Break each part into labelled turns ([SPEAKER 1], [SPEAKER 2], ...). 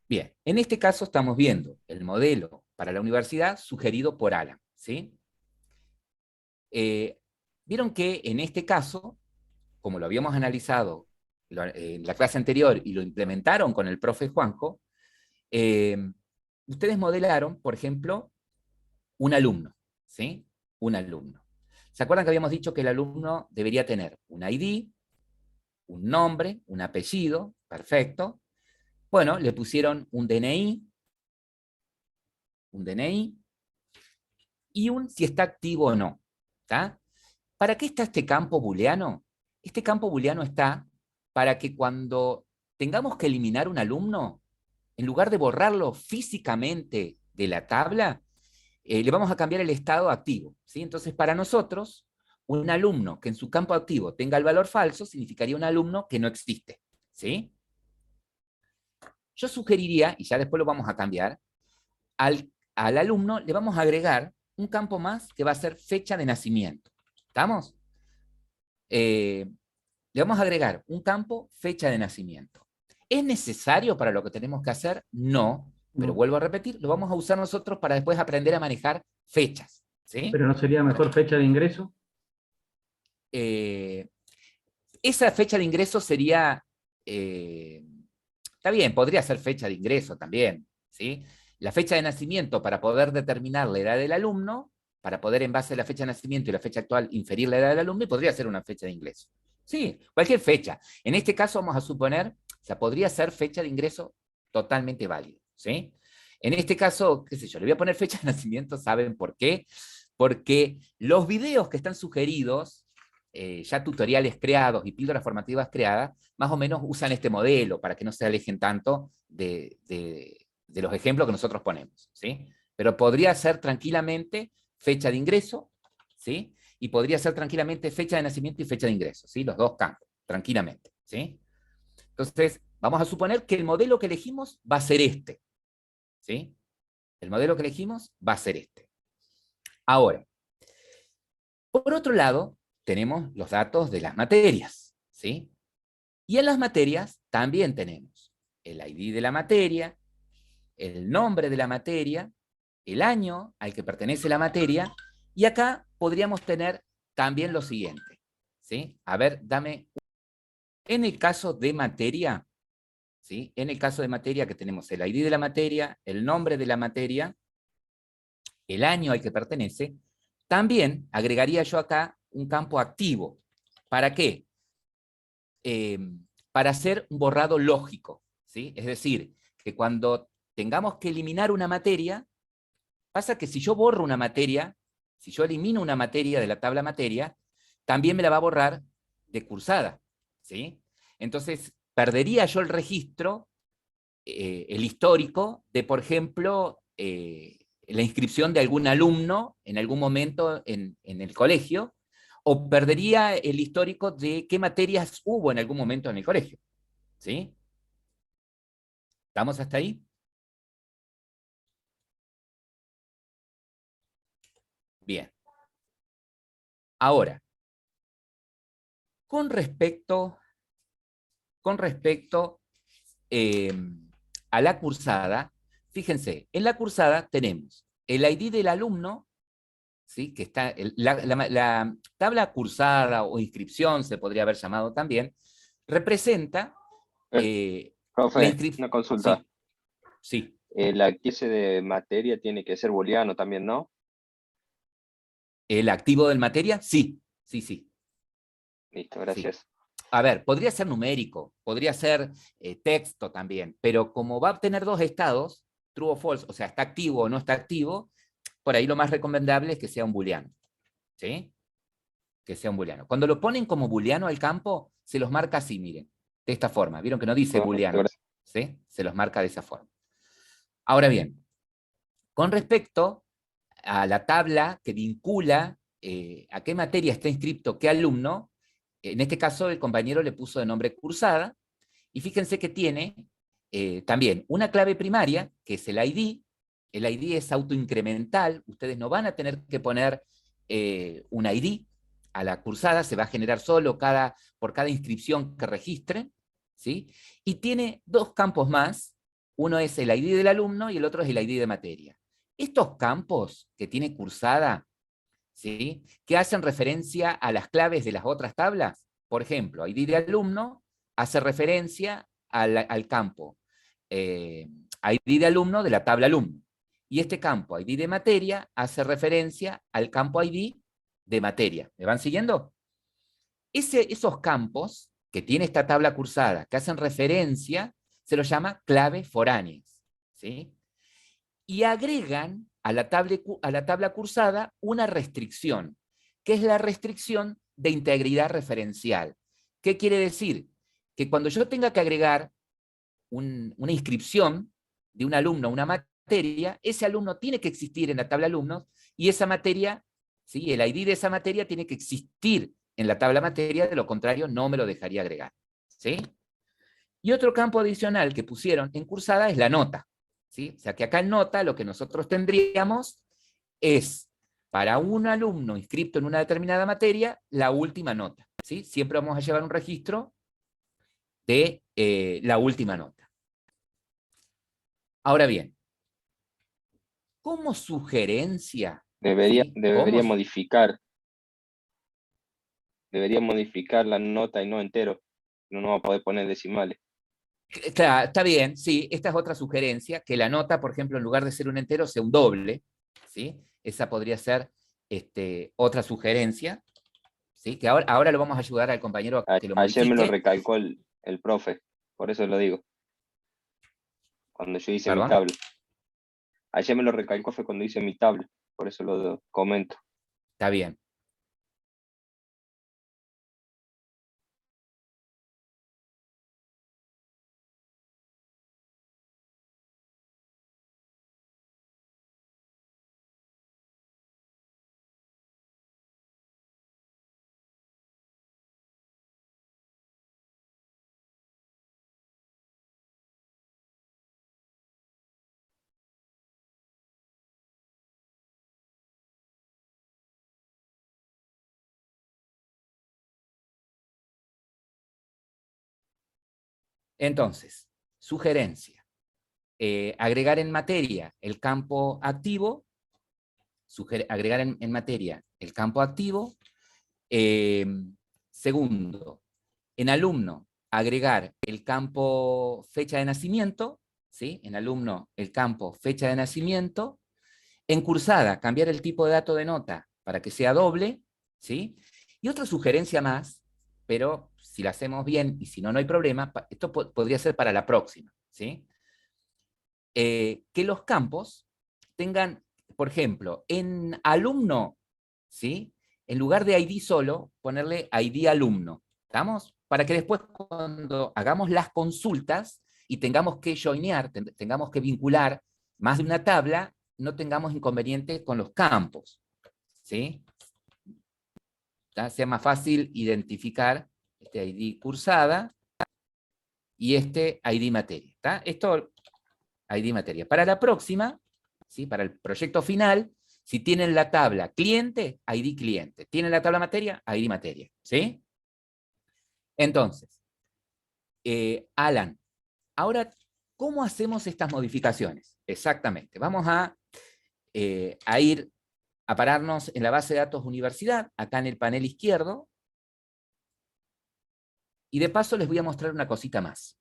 [SPEAKER 1] Bien, en este caso estamos viendo el modelo para la universidad sugerido por Alan, ¿sí? Vieron que en este caso, como lo habíamos analizado en la clase anterior y lo implementaron con el profe Juanjo, eh, ustedes modelaron, por ejemplo, un alumno, ¿sí? Un alumno. ¿Se acuerdan que habíamos dicho que el alumno debería tener un ID, un nombre, un apellido? Perfecto. Bueno, le pusieron un DNI y un si está activo o no. ¿Tá? ¿Para qué está este campo booleano? Este campo booleano está para que cuando tengamos que eliminar un alumno, en lugar de borrarlo físicamente de la tabla, le vamos a cambiar el estado activo, ¿sí? Entonces, para nosotros, un alumno que en su campo activo tenga el valor falso significaría un alumno que no existe, ¿sí? Yo sugeriría, y ya después lo vamos a cambiar, al alumno le vamos a agregar un campo más que va a ser fecha de nacimiento. ¿Estamos? Le vamos a agregar un campo fecha de nacimiento. ¿Es necesario para lo que tenemos que hacer? No, pero
[SPEAKER 2] No.
[SPEAKER 1] vuelvo a repetir, lo vamos a usar nosotros para después aprender a manejar fechas. ¿Sí?
[SPEAKER 2] Pero no sería mejor fecha de ingreso.
[SPEAKER 1] Eh, esa fecha de ingreso sería, está bien, podría ser fecha de ingreso también, ¿sí? La fecha de nacimiento para poder determinar la edad del alumno, para poder en base a la fecha de nacimiento y la fecha actual inferir la edad del alumno, y podría ser una fecha de ingreso. Sí, cualquier fecha. En este caso vamos a suponer, o sea, podría ser fecha de ingreso totalmente válido, ¿sí? En este caso, qué sé yo, le voy a poner fecha de nacimiento, ¿saben por qué? Porque los videos que están sugeridos, ya tutoriales creados y píldoras formativas creadas, más o menos usan este modelo para que no se alejen tanto de los ejemplos que nosotros ponemos, ¿sí? Pero podría ser tranquilamente fecha de ingreso, ¿sí? Y podría ser tranquilamente fecha de nacimiento y fecha de ingreso, ¿sí? Los dos campos, tranquilamente, ¿sí? Entonces, vamos a suponer que el modelo que elegimos va a ser este, ¿sí? El modelo que elegimos va a ser este. Ahora, por otro lado, tenemos los datos de las materias, ¿sí? Y en las materias también tenemos el ID de la materia, el nombre de la materia, el año al que pertenece la materia, y acá podríamos tener también lo siguiente, ¿sí? A ver, dame, en el caso de materia, ¿sí? En el caso de materia que tenemos el ID de la materia, el nombre de la materia, el año al que pertenece, también agregaría yo acá un campo activo. ¿Para qué? eh, para hacer un borrado lógico, ¿sí? Es decir, que cuando tengamos que eliminar una materia, pasa que si yo borro una materia, si yo elimino una materia de la tabla materia, también me la va a borrar de cursada, ¿sí? Entonces, perdería yo el registro, el histórico de, por ejemplo, la inscripción de algún alumno en algún momento en el colegio, o perdería el histórico de qué materias hubo en algún momento en el colegio. ¿Sí? ¿Estamos hasta ahí? Bien. Ahora, con respecto, con respecto eh, a la cursada, fíjense, en la cursada tenemos el ID del alumno, ¿sí? Que está, la tabla cursada o inscripción, se podría haber llamado también, representa
[SPEAKER 3] Eh,
[SPEAKER 1] la
[SPEAKER 3] Profe,
[SPEAKER 1] inscripción.
[SPEAKER 3] una consulta.
[SPEAKER 1] Sí, sí.
[SPEAKER 3] La clase de materia tiene que ser booleano también, ¿no?
[SPEAKER 1] ¿El activo del materia? Sí, sí, sí,
[SPEAKER 3] Listo,
[SPEAKER 1] sí.
[SPEAKER 3] gracias.
[SPEAKER 1] A ver, podría ser numérico, podría ser texto también, pero como va a tener dos estados, true o false, o sea, está activo o no está activo, por ahí lo más recomendable es que sea un booleano, ¿sí? Que sea un booleano. Cuando lo ponen como booleano al campo, se los marca así, miren, de esta forma. ¿Vieron que no dice
[SPEAKER 3] Correcto,
[SPEAKER 1] booleano?
[SPEAKER 3] gracias.
[SPEAKER 1] ¿Sí? Se los marca de esa forma. Ahora bien, con respecto a la tabla que vincula a qué materia está inscrito qué alumno, en este caso el compañero le puso de nombre cursada, y fíjense que tiene también una clave primaria, que es el ID es autoincremental, ustedes no van a tener que poner un ID a la cursada, se va a generar solo por cada inscripción que registren, ¿sí? Y tiene dos campos más, Uno es el ID del alumno y el otro es el ID de materia. Estos campos que tiene cursada, ¿sí?, que hacen referencia a las claves de las otras tablas, por ejemplo, ID de alumno hace referencia al campo ID de alumno de la tabla alumno. Y este campo ID de materia hace referencia al campo ID de materia. ¿Me van siguiendo? Esos campos que tiene esta tabla cursada, que hacen referencia, se los llama claves foráneas, ¿sí? Y agregan a la tabla cursada una restricción, que es la restricción de integridad referencial. ¿Qué quiere decir? Que cuando yo tenga que agregar una inscripción de un alumno a una materia, ese alumno tiene que existir en la tabla alumnos y esa materia, ¿sí?, el ID de esa materia tiene que existir en la tabla materia, de lo contrario no me lo dejaría agregar, ¿sí? Y otro campo adicional que pusieron en cursada es la nota, ¿sí? O sea que acá en nota lo que nosotros tendríamos es, para un alumno inscrito en una determinada materia, la última nota, ¿sí? Siempre vamos a llevar un registro de la última nota. Ahora bien, como sugerencia, ¿sí?,
[SPEAKER 3] debería modificar la nota y no entero. No va a poder poner decimales.
[SPEAKER 1] Claro, está bien, sí, esta es otra sugerencia, que la nota, por ejemplo, en lugar de ser un entero, sea un doble, ¿sí? Esa podría ser otra sugerencia, ¿sí? Que ahora lo vamos a ayudar al compañero a que lo
[SPEAKER 3] Ayer me lo
[SPEAKER 1] modifique.
[SPEAKER 3] recalcó el profe, por eso lo digo. Cuando yo hice mi
[SPEAKER 1] ¿Perdón?
[SPEAKER 3] tabla. Ayer me lo recalcó fue cuando hice mi tabla, por eso lo comento.
[SPEAKER 1] Está bien. Entonces, sugerencia. Agregar en materia el campo activo, agregar en materia el campo activo. Segundo, en alumno, agregar el campo fecha de nacimiento, ¿sí? En alumno, el campo fecha de nacimiento. En cursada, cambiar el tipo de dato de nota para que sea doble, ¿sí? Y otra sugerencia más, pero si la hacemos bien y si no, no hay problema, esto podría ser para la próxima, ¿sí? Que los campos tengan, por ejemplo, en alumno, ¿sí?, en lugar de ID solo, ponerle ID alumno, ¿estamos? Para que después cuando hagamos las consultas y tengamos que joinear, tengamos que vincular más de una tabla, no tengamos inconveniente con los campos, ¿sí? ¿Tá? Sea más fácil identificar este ID cursada y este ID materia, ¿tá? Esto, ID materia. Para la próxima, ¿sí?, para el proyecto final, si tienen la tabla cliente, ID cliente. Tienen la tabla materia, ID materia, ¿sí? Entonces, Alan, ahora, ¿cómo hacemos estas modificaciones? Exactamente, vamos a ir a pararnos en la base de datos universidad, acá en el panel izquierdo, y de paso les voy a mostrar una cosita más.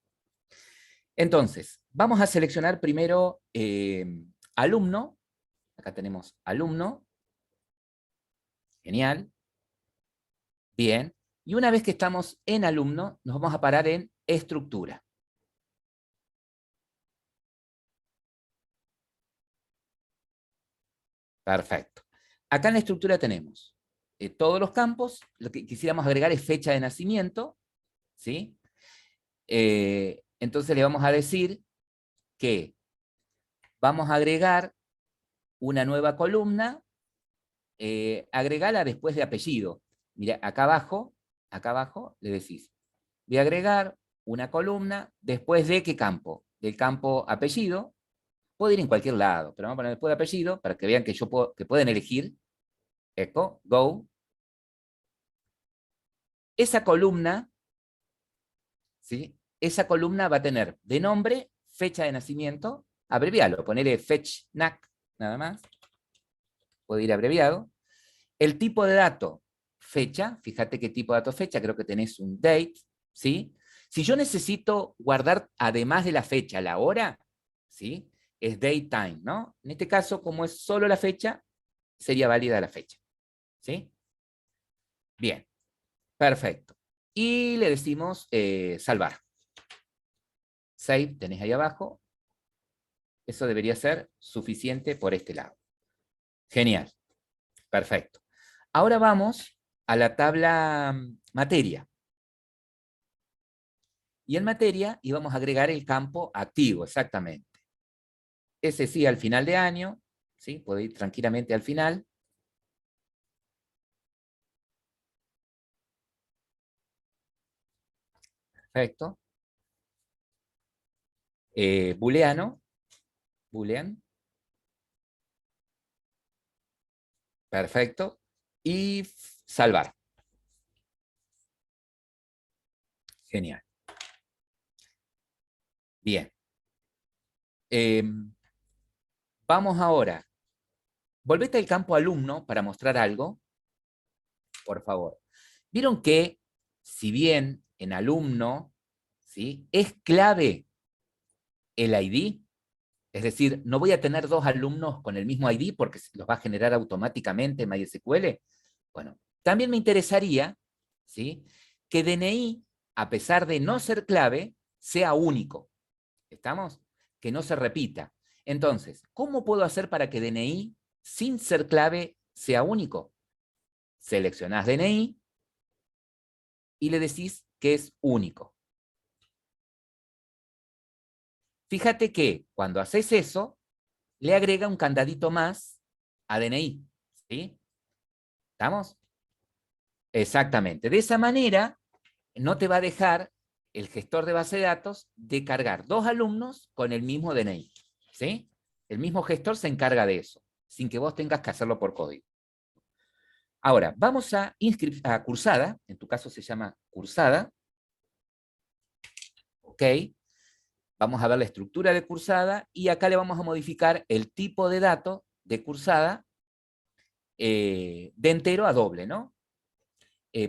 [SPEAKER 1] Entonces, vamos a seleccionar primero alumno, acá tenemos alumno, genial, bien, y una vez que estamos en alumno, nos vamos a parar en estructura. Perfecto. Acá en la estructura tenemos todos los campos, lo que quisiéramos agregar es fecha de nacimiento, ¿sí? Entonces le vamos a decir que vamos a agregar una nueva columna, agregala después de apellido. Mira, acá abajo le decís, voy a agregar una columna después de ¿qué campo? Del campo apellido. Puedo ir en cualquier lado, pero vamos a poner después de apellido para que vean que, que pueden elegir. Echo, go. Esa columna, ¿sí?, esa columna va a tener de nombre fecha de nacimiento, abrevialo, ponele fetch-NAC, nada más, puede ir abreviado. El tipo de dato, fecha, fíjate qué tipo de dato fecha, creo que tenés un date, ¿sí? Si yo necesito guardar, además de la fecha, la hora, ¿sí? Es date time, ¿no? En este caso, como es solo la fecha, sería válida la fecha, ¿sí? Bien, perfecto. Y le decimos salvar. Save, tenés ahí abajo. Eso debería ser suficiente por este lado. Genial, perfecto. Ahora vamos a la tabla materia. Y en materia íbamos a agregar el campo activo, exactamente. Ese sí, al final de año, ¿sí? Puede ir tranquilamente al final. Perfecto. Booleano, boolean. Perfecto. Y salvar. Genial. Bien. Vamos ahora. Volvete al campo alumno para mostrar algo, por favor. Vieron que, si bien en alumno, ¿sí? Es clave el ID, es decir, no voy a tener dos alumnos con el mismo ID porque los va a generar automáticamente MySQL. Bueno, también me interesaría, ¿sí? Que DNI, a pesar de no ser clave, sea único. ¿Estamos? Que no se repita. Entonces, ¿cómo puedo hacer para que DNI, sin ser clave, sea único? Seleccionás DNI y le decís que es único. Fíjate que cuando haces eso, le agrega un candadito más a DNI. ¿Sí? ¿Estamos? Exactamente. De esa manera, no te va a dejar el gestor de base de datos de cargar dos alumnos con el mismo DNI. ¿Sí? El mismo gestor se encarga de eso, sin que vos tengas que hacerlo por código. Ahora, vamos a cursada, en tu caso se llama cursada. ¿Ok? Vamos a ver la estructura de cursada y acá le vamos a modificar el tipo de dato de cursada de entero a doble, ¿no?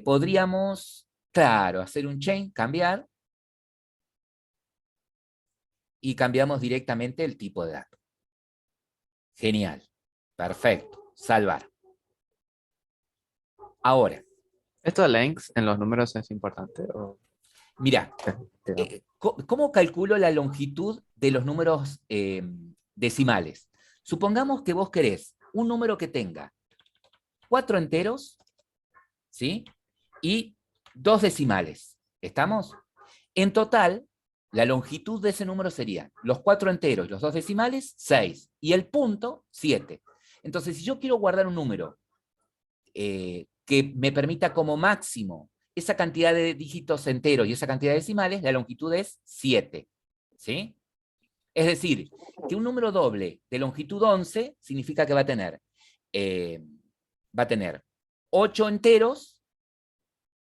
[SPEAKER 1] Podríamos, claro, hacer un chain, cambiar, y cambiamos directamente el tipo de dato. Genial, perfecto, salvar. Ahora,
[SPEAKER 4] ¿Esto de length en los números es importante?
[SPEAKER 1] mira, ¿cómo calculo la longitud de los números decimales? Supongamos que vos querés un número que tenga 4 enteros, ¿sí? Y 2 decimales. ¿Estamos? En total, la longitud de ese número sería los 4 enteros y los 2 decimales, 6. Y el punto, 7. Entonces, si yo quiero guardar un número que me permita como máximo esa cantidad de dígitos enteros y esa cantidad de decimales, la longitud es 7. ¿Sí? Es decir, que un número doble de longitud 11 significa que va a tener 8 enteros,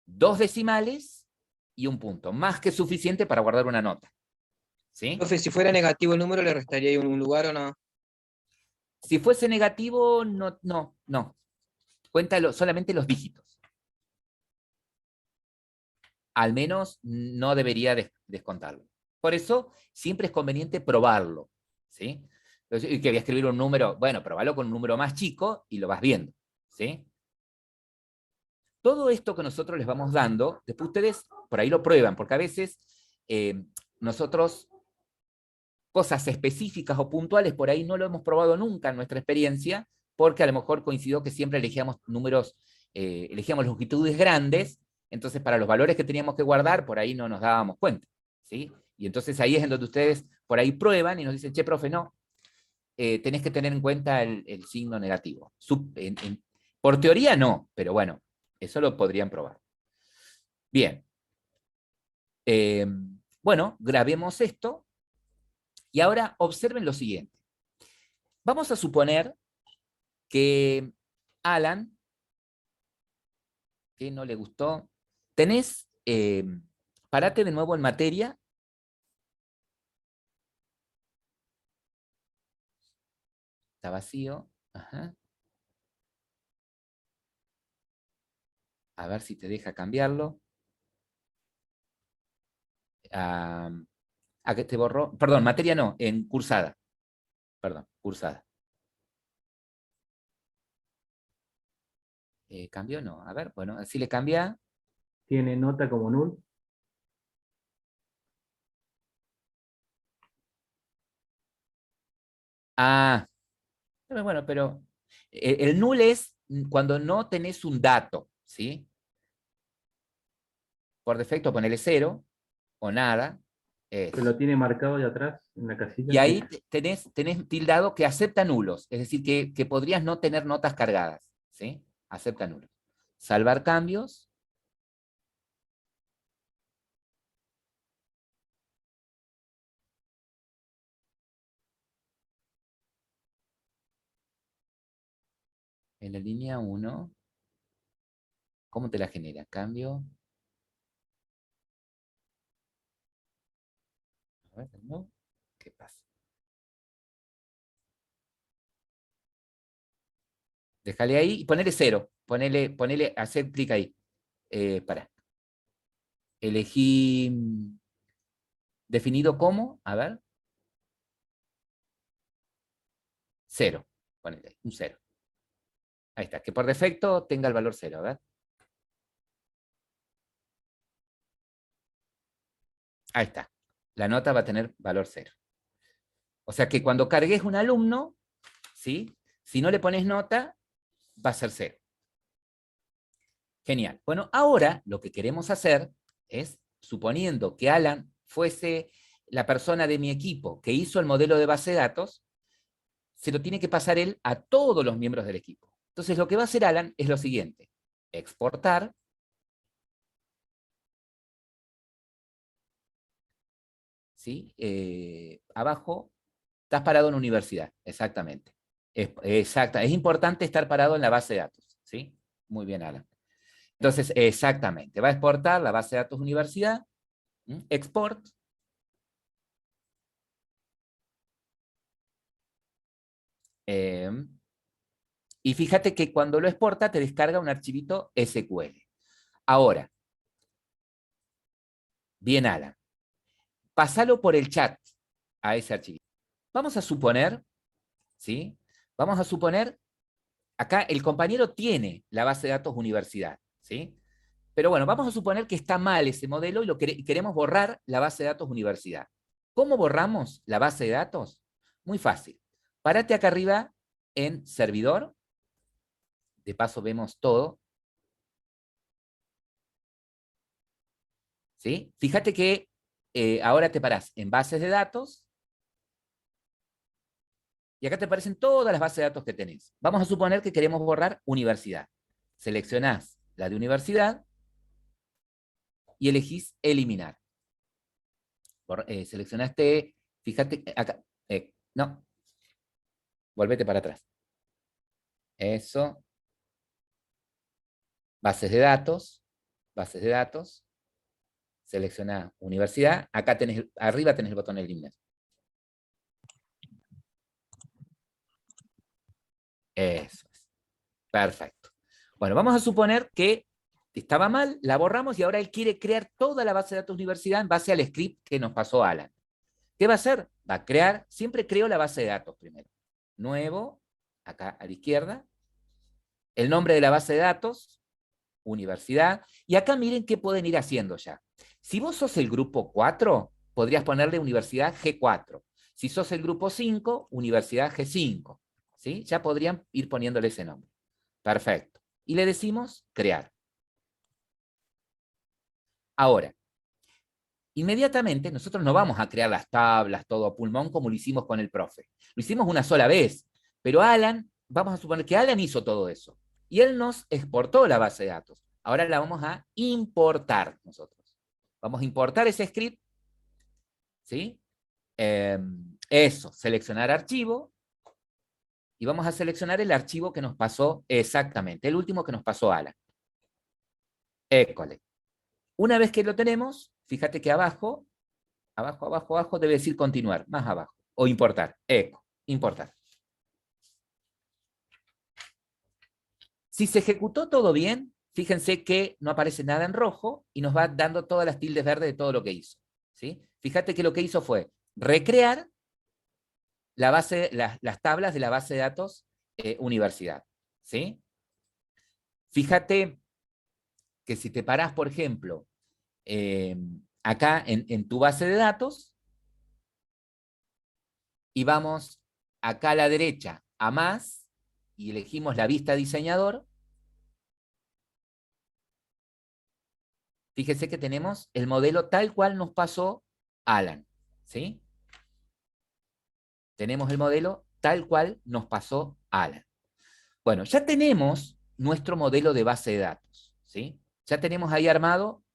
[SPEAKER 1] 2 decimales y un punto. Más que suficiente para guardar una nota. ¿Sí?
[SPEAKER 5] Profe, si fuera negativo el número, ¿le restaría ahí un lugar o no?
[SPEAKER 1] Si fuese negativo, no. Cuéntalo solamente los dígitos. Al menos no debería descontarlo. Por eso siempre es conveniente probarlo. ¿Sí? Entonces, que voy a escribir un número, bueno, probalo con un número más chico y lo vas viendo. ¿Sí? Todo esto que nosotros les vamos dando, después ustedes por ahí lo prueban, porque a veces nosotros cosas específicas o puntuales por ahí no lo hemos probado nunca en nuestra experiencia, porque a lo mejor coincidió que siempre elegíamos números, elegíamos longitudes grandes, entonces para los valores que teníamos que guardar, por ahí no nos dábamos cuenta. ¿Sí? Y entonces ahí es en donde ustedes por ahí prueban y nos dicen, che, profe, no, tenés que tener en cuenta el signo negativo. Por teoría no, pero bueno, eso lo podrían probar. Bien. Bueno, grabemos esto y ahora observen lo siguiente. Vamos a suponer que Alan, que no le gustó, parate de nuevo en materia Está vacío. Ajá. A ver si te deja cambiarlo. ¿A qué te borró? Perdón, materia no, en cursada. Perdón, cursada. ¿Cambió? No. A ver, bueno, si le cambia.
[SPEAKER 2] Tiene nota como null.
[SPEAKER 1] Ah, pero bueno, pero el null es cuando no tenés un dato, ¿sí? Por defecto ponele 0 o nada.
[SPEAKER 2] Que lo tiene marcado de atrás en la casilla.
[SPEAKER 1] Y ahí tenés tildado que acepta nulos, es decir, que podrías no tener notas cargadas, ¿sí? Acepta nulos. Salvar cambios. En la línea 1, ¿cómo te la genera? Cambio. A ver, ¿no? ¿Qué pasa? Déjale ahí y ponele 0. Ponele, hacer clic ahí. Para. Elegí definido como, a ver. 0. Ponele ahí, un 0. Ahí está, que por defecto tenga el valor 0, a ver. Ahí está. La nota va a tener valor 0. O sea que cuando cargues un alumno, ¿sí? Si no le pones nota, va a ser 0. Genial. Bueno, ahora lo que queremos hacer es, suponiendo que Alan fuese la persona de mi equipo que hizo el modelo de base de datos, se lo tiene que pasar él a todos los miembros del equipo. Entonces lo que va a hacer Alan es lo siguiente. Exportar. ¿Sí? Abajo, estás parado en universidad, exactamente. Es importante estar parado en la base de datos, ¿sí? Muy bien, Alan. Entonces, exactamente, va a exportar la base de datos universidad, export. Y fíjate que cuando lo exporta te descarga un archivito SQL. Ahora, bien, Alan, pásalo por el chat a ese archivito. Vamos a suponer, ¿sí? Vamos a suponer, acá el compañero tiene la base de datos universidad, ¿sí? Pero bueno, vamos a suponer que está mal ese modelo y queremos borrar la base de datos universidad. ¿Cómo borramos la base de datos? Muy fácil. Párate acá arriba en servidor. De paso vemos todo. ¿Sí? Fíjate que ahora te parás en bases de datos y acá te aparecen todas las bases de datos que tenés. Vamos a suponer que queremos borrar universidad. Seleccionás la de universidad y elegís eliminar. Seleccionaste, fíjate, acá, no, volvete para atrás. Eso. Bases de datos, bases de datos, selecciona universidad, acá tenés, arriba tenés el botón eliminar. Eso es. Perfecto. Bueno, vamos a suponer que estaba mal, la borramos y ahora él quiere crear toda la base de datos universidad en base al script que nos pasó Alan. ¿Qué va a hacer? Va a crear, siempre creo la base de datos primero. Nuevo, acá a la izquierda, el nombre de la base de datos, universidad, y acá miren qué pueden ir haciendo ya. Si vos sos el grupo 4, podrías ponerle universidad G4. Si sos el grupo 5, universidad G5. ¿Sí? Ya podrían ir poniéndole ese nombre. Perfecto. Y le decimos crear. Ahora, inmediatamente nosotros no vamos a crear las tablas, todo a pulmón como lo hicimos con el profe. Lo hicimos una sola vez, pero Alan, vamos a suponer que Alan hizo todo eso. Y él nos exportó la base de datos. Ahora la vamos a importar nosotros. Vamos a importar ese script, ¿sí? Eso, seleccionar archivo, y vamos a seleccionar el archivo que nos pasó exactamente, el último que nos pasó Alan. École. Una vez que lo tenemos, fíjate que abajo, abajo debe decir continuar, más abajo, o importar, eco, importar. Si se ejecutó todo bien, fíjense que no aparece nada en rojo y nos va dando todas las tildes verdes de todo lo que hizo. ¿Sí? Fíjate que lo que hizo fue recrear las tablas de la base de datos universidad. ¿Sí? Fíjate que si te parás, por ejemplo, acá en tu base de datos, y vamos acá a la derecha a más, y elegimos la vista diseñador, fíjese que tenemos el modelo tal cual nos pasó Alan. ¿Sí? Tenemos el modelo tal cual nos pasó Alan. Bueno, ya tenemos nuestro modelo de base de datos. ¿Sí? Ya tenemos ahí armado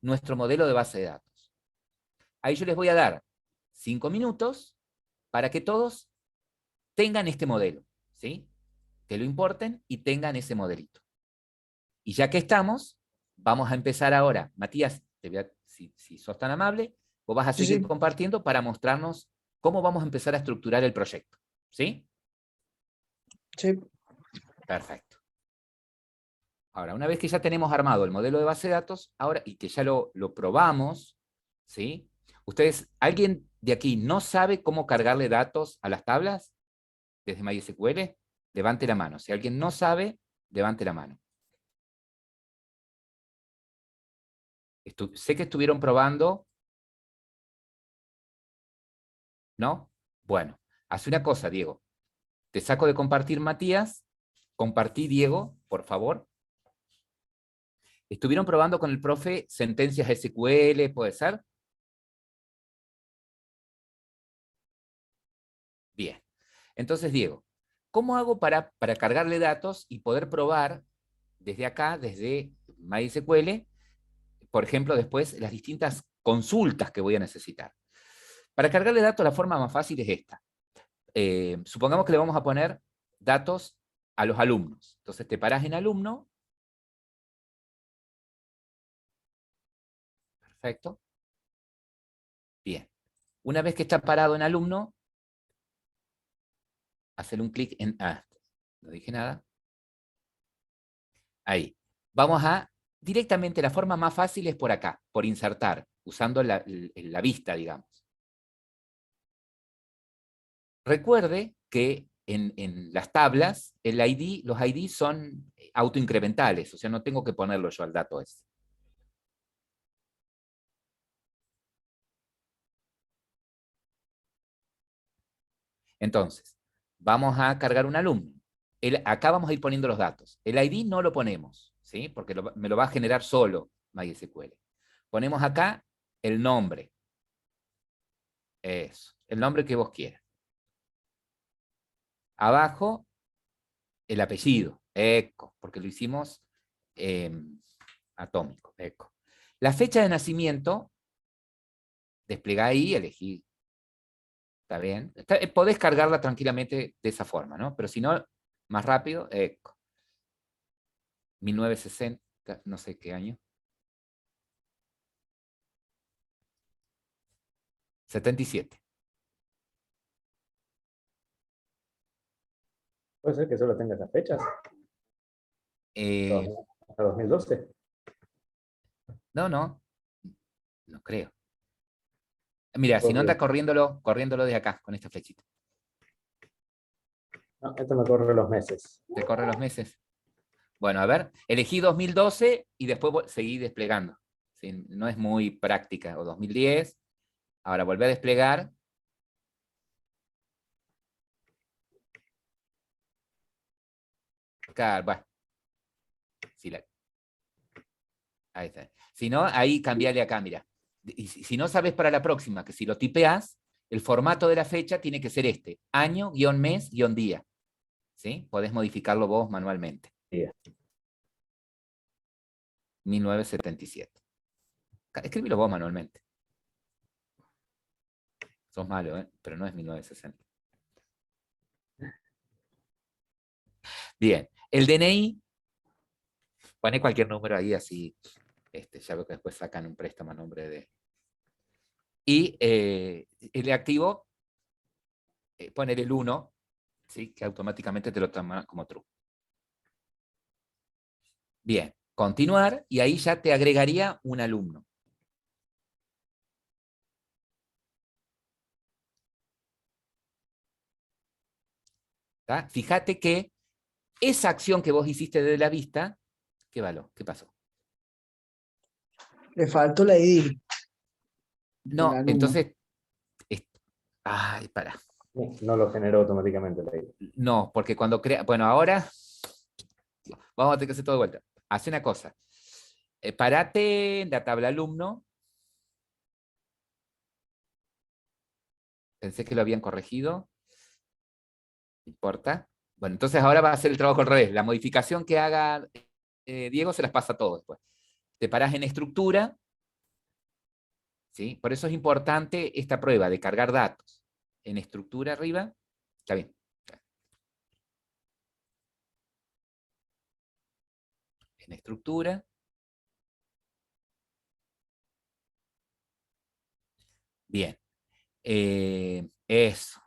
[SPEAKER 1] nuestro modelo de base de datos. Ahí yo les voy a dar 5 minutos para que todos tengan este modelo. ¿Sí? Que lo importen y tengan ese modelito. Y ya que estamos, vamos a empezar ahora. Matías, si sos tan amable, vos vas a seguir compartiendo para mostrarnos cómo vamos a empezar a estructurar el proyecto. ¿Sí?
[SPEAKER 5] Sí.
[SPEAKER 1] Perfecto. Ahora, una vez que ya tenemos armado el modelo de base de datos, ahora, y que ya lo probamos, ¿sí? Ustedes, ¿alguien de aquí no sabe cómo cargarle datos a las tablas desde MySQL? Levante la mano. Si alguien no sabe, levante la mano. Sé que estuvieron probando. ¿No? Bueno, haz una cosa, Diego. Te saco de compartir, Matías. Compartí, Diego, por favor. ¿Estuvieron probando con el profe sentencias SQL, puede ser? Bien. Entonces, Diego, ¿cómo hago para cargarle datos y poder probar desde acá, desde MySQL, por ejemplo, después las distintas consultas que voy a necesitar? Para cargarle datos, la forma más fácil es esta. Supongamos que le vamos a poner datos a los alumnos. Entonces te parás en alumno. Perfecto. Bien. Una vez que está parado en alumno, hacer un clic en... no dije nada. Ahí. Vamos a... Directamente, la forma más fácil es por acá, por insertar, usando la vista, digamos. Recuerde que en las tablas, los ID son autoincrementales, o sea, no tengo que ponerlo yo al dato ese. Entonces, vamos a cargar un alumno. Acá vamos a ir poniendo los datos. El ID no lo ponemos, ¿sí? Porque me lo va a generar solo MySQL. Ponemos acá el nombre. Eso, el nombre que vos quieras. Abajo, el apellido, ECO, porque lo hicimos atómico, ECO. La fecha de nacimiento, desplegá ahí, elegí. ¿Está bien? Podés cargarla tranquilamente de esa forma, ¿no? Pero si no, más rápido, ECO. 1960, no sé qué año. 77.
[SPEAKER 6] Puede ser que solo tenga esas fechas. Hasta 2012.
[SPEAKER 1] No creo. Mira, si no anda corriéndolo de acá, con esta flechita.
[SPEAKER 6] No, esto me corre los meses.
[SPEAKER 1] ¿Te corre los meses? Bueno, a ver, elegí 2012 y después seguí desplegando. ¿Sí? No es muy práctica. O 2010. Ahora volví a desplegar. Claro, bueno. Ahí está. Si no, ahí cambiale acá, mira. Y si no sabes para la próxima, que si lo tipeás, el formato de la fecha tiene que ser este. Año, mes, día. ¿Sí? Podés modificarlo vos manualmente. 1977. Escribilo vos manualmente. Sos malo, ¿eh? Pero no es 1960. Bien. El DNI, pone cualquier número ahí, así ya veo que después sacan un préstamo a nombre de... Y el activo, poner el 1, ¿sí? Que automáticamente te lo toma como true. Bien, continuar, y ahí ya te agregaría un alumno. ¿Tá? Fíjate que esa acción que vos hiciste de la vista, ¿qué valor? ¿Qué pasó?
[SPEAKER 5] Le faltó la ID del
[SPEAKER 1] No,
[SPEAKER 5] alumno.
[SPEAKER 1] entonces, ay, para.
[SPEAKER 6] No lo generó automáticamente la ID.
[SPEAKER 1] No, porque cuando crea, bueno, ahora vamos a tener que hacer todo de vuelta. Hace una cosa. Parate en la tabla alumno. Pensé que lo habían corregido. No importa. Bueno, entonces ahora va a hacer el trabajo al revés. La modificación que haga Diego se las pasa a todos después. Te parás en estructura. ¿Sí? Por eso es importante esta prueba de cargar datos en estructura arriba. Está bien. En estructura. Bien. Eso.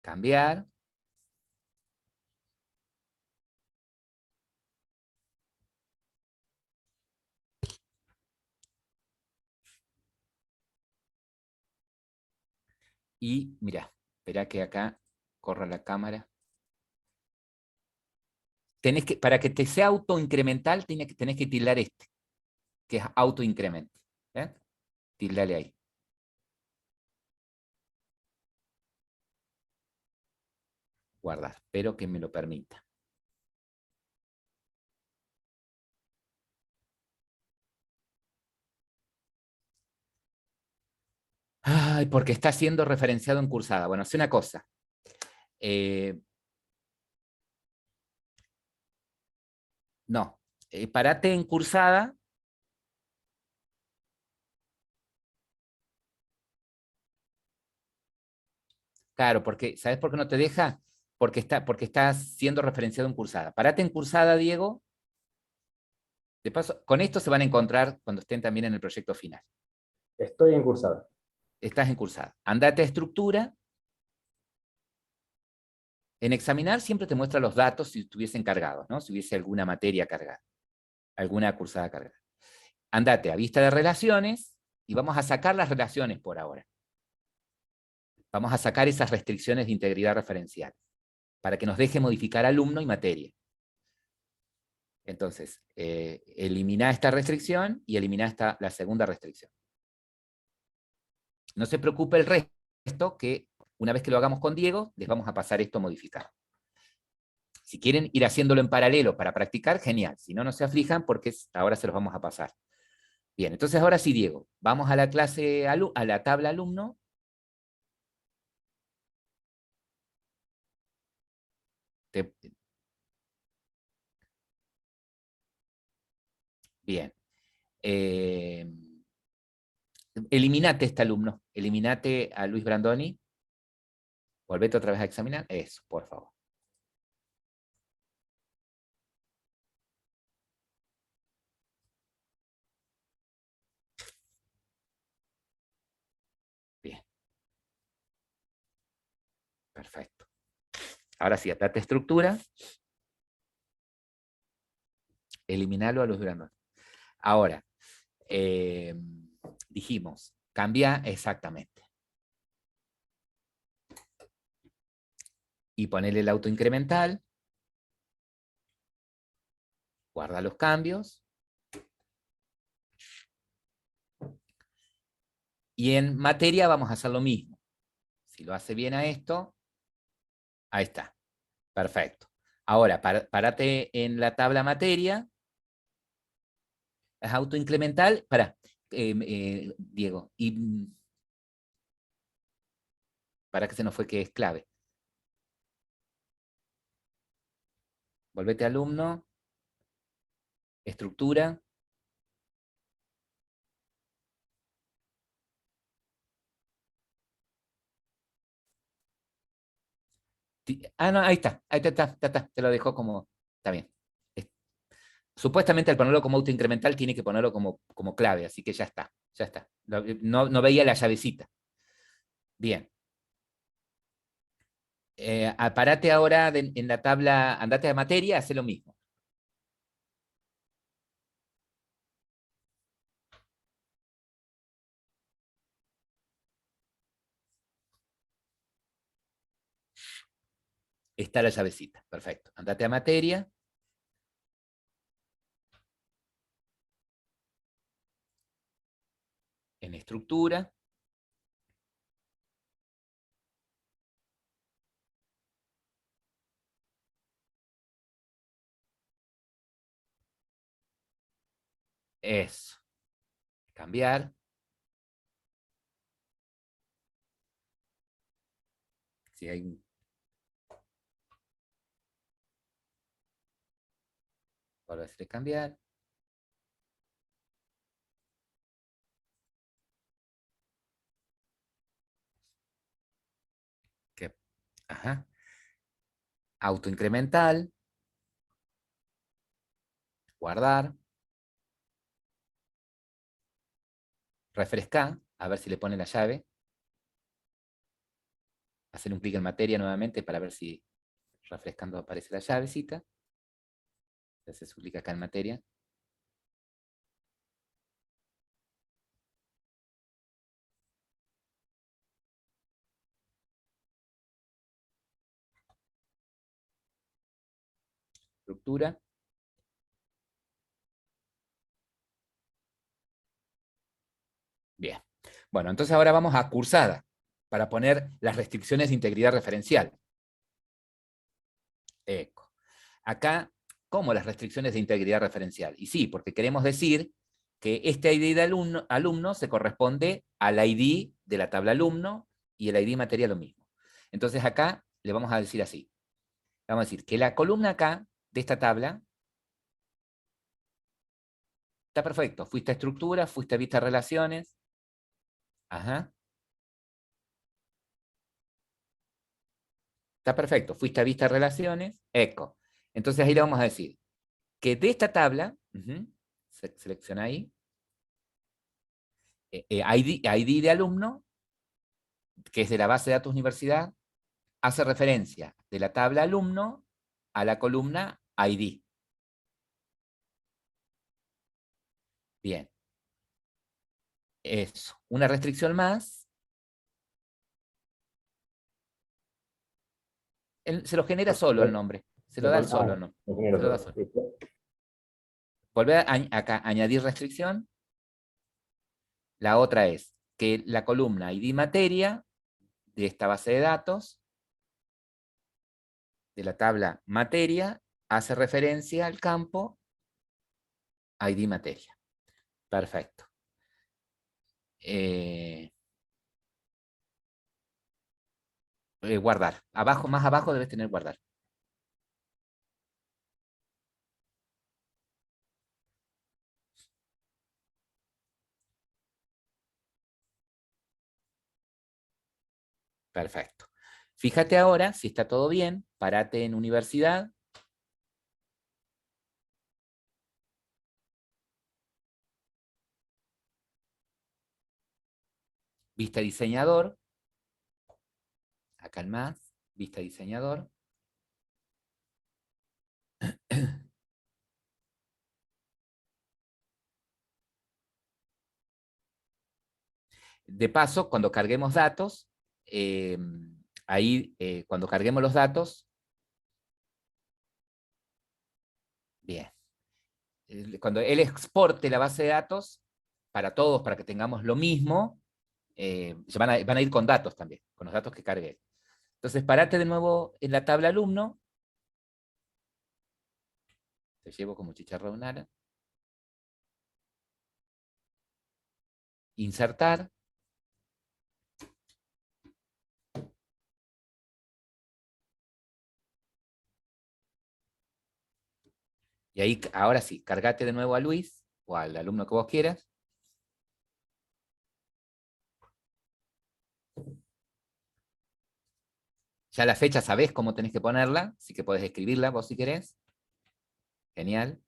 [SPEAKER 1] Cambiar. Y mira, espera que acá corra la cámara. Para que te sea autoincremental, tenés que tildar este, que es autoincrement. ¿Eh? Tildale ahí. Guardar, espero que me lo permita. Ay, porque está siendo referenciado en cursada. Bueno, hace una cosa. No, parate en cursada. Claro, porque, ¿sabes por qué no te deja? Porque está siendo referenciado en cursada. Parate en cursada, Diego. De paso, con esto se van a encontrar cuando estén también en el proyecto final.
[SPEAKER 6] Estoy en cursada.
[SPEAKER 1] Estás en cursada. Andate a estructura. En examinar siempre te muestra los datos si estuviesen cargados, ¿no? Si hubiese alguna materia cargada, alguna cursada cargada. Andate a vista de relaciones y vamos a sacar las relaciones por ahora. Vamos a sacar esas restricciones de integridad referencial para que nos deje modificar alumno y materia. Entonces, elimina esta restricción y elimina la segunda restricción. No se preocupe el resto, que una vez que lo hagamos con Diego, les vamos a pasar esto a modificar. Si quieren ir haciéndolo en paralelo para practicar, genial. Si no, no se aflijan porque ahora se los vamos a pasar. Bien, entonces ahora sí, Diego, vamos a la clase, a la tabla alumno. Bien. Eliminate este alumno. Eliminate a Luis Brandoni. Volvete otra vez a examinar. Eso, por favor. Bien. Perfecto. Ahora sí, atate estructura. Eliminalo a Luis Brandoni. Ahora, dijimos, cambia exactamente. Y ponele el auto incremental. Guarda los cambios. Y en materia vamos a hacer lo mismo. Si lo hace bien a esto, ahí está. Perfecto. Ahora, párate en la tabla materia. Es autoincremental. Diego. Y para que se nos fue que es clave. Volvete a alumno. Estructura. No, ahí está. Ahí está. Te lo dejó como. Está bien. Supuestamente al ponerlo como autoincremental tiene que ponerlo como clave, así que ya está. Ya está. No veía la llavecita. Bien. Parate ahora en la tabla, andate a materia, hace lo mismo. Está la llavecita, perfecto. Andate a materia. En estructura. Eso. Cambiar. Si hay... Ahora a cambiar. Que, ajá. Autoincremental. Guardar. Refrescar, a ver si le pone la llave. Hacer un clic en materia nuevamente para ver si refrescando aparece la llavecita. Entonces se clic acá en materia. Estructura. Bien. Bueno, entonces ahora vamos a cursada para poner las restricciones de integridad referencial. Eco. Acá, ¿cómo las restricciones de integridad referencial? Y sí, porque queremos decir que este ID de alumno se corresponde al ID de la tabla alumno y el ID materia lo mismo. Entonces acá le vamos a decir así. Vamos a decir que la columna acá de esta tabla está perfecto. Fuiste a estructura, fuiste a vista relaciones. Ajá. Está perfecto. Fuiste a vista relaciones. Eco. Entonces ahí le vamos a decir que de esta tabla, selecciona ahí, ID de alumno, que es de la base de datos universidad, hace referencia de la tabla alumno a la columna ID. Bien. Eso. Una restricción más. Se lo genera solo el nombre. Se lo da solo, ¿no? Se lo da solo. Volver acá, añadir restricción. La otra es que la columna ID materia de esta base de datos, de la tabla materia, hace referencia al campo ID materia. Perfecto. Guardar. Abajo, más abajo debes tener guardar. Perfecto. Fíjate ahora, si está todo bien, parate en universidad. Vista diseñador. Acá en más, vista diseñador. De paso, cuando carguemos datos, ahí, cuando carguemos los datos, bien. Cuando él exporte la base de datos, para todos, para que tengamos lo mismo, van a ir con datos también, con los datos que cargué. Entonces, parate de nuevo en la tabla alumno. Te llevo como chicharrón. Insertar. Y ahí, ahora sí, cargate de nuevo a Luis, o al alumno que vos quieras. Ya la fecha sabés cómo tenés que ponerla, así que podés escribirla vos si querés. Genial.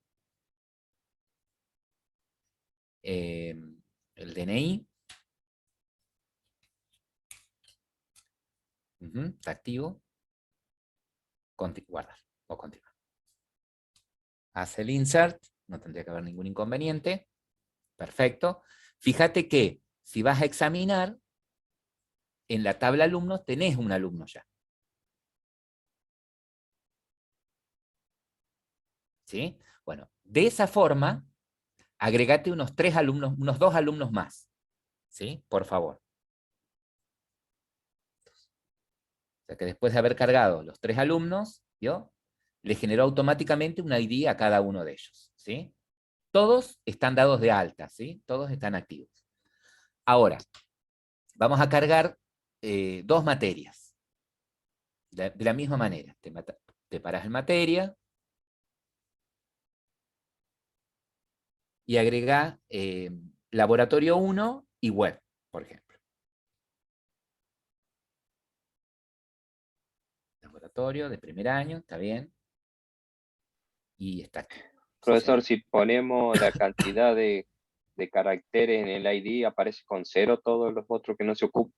[SPEAKER 1] El DNI. Está activo. Guardar o continuar. Hace el insert, no tendría que haber ningún inconveniente. Perfecto. Fíjate que si vas a examinar, en la tabla alumnos tenés un alumno ya. ¿Sí? Bueno, de esa forma, agregate unos 3 alumnos, unos 2 alumnos más. ¿Sí? Por favor. O sea que después de haber cargado los 3 alumnos, ¿vio? Le generó automáticamente un ID a cada uno de ellos. ¿Sí? Todos están dados de alta, ¿sí? Todos están activos. Ahora, vamos a cargar 2 materias. De la misma manera. Te paras en materia y agrega laboratorio 1 y web, por ejemplo. Laboratorio de primer año, está bien. Y está aquí.
[SPEAKER 3] Profesor, si ponemos la cantidad de caracteres en el ID, aparece con 0 todos los otros que no se ocupan.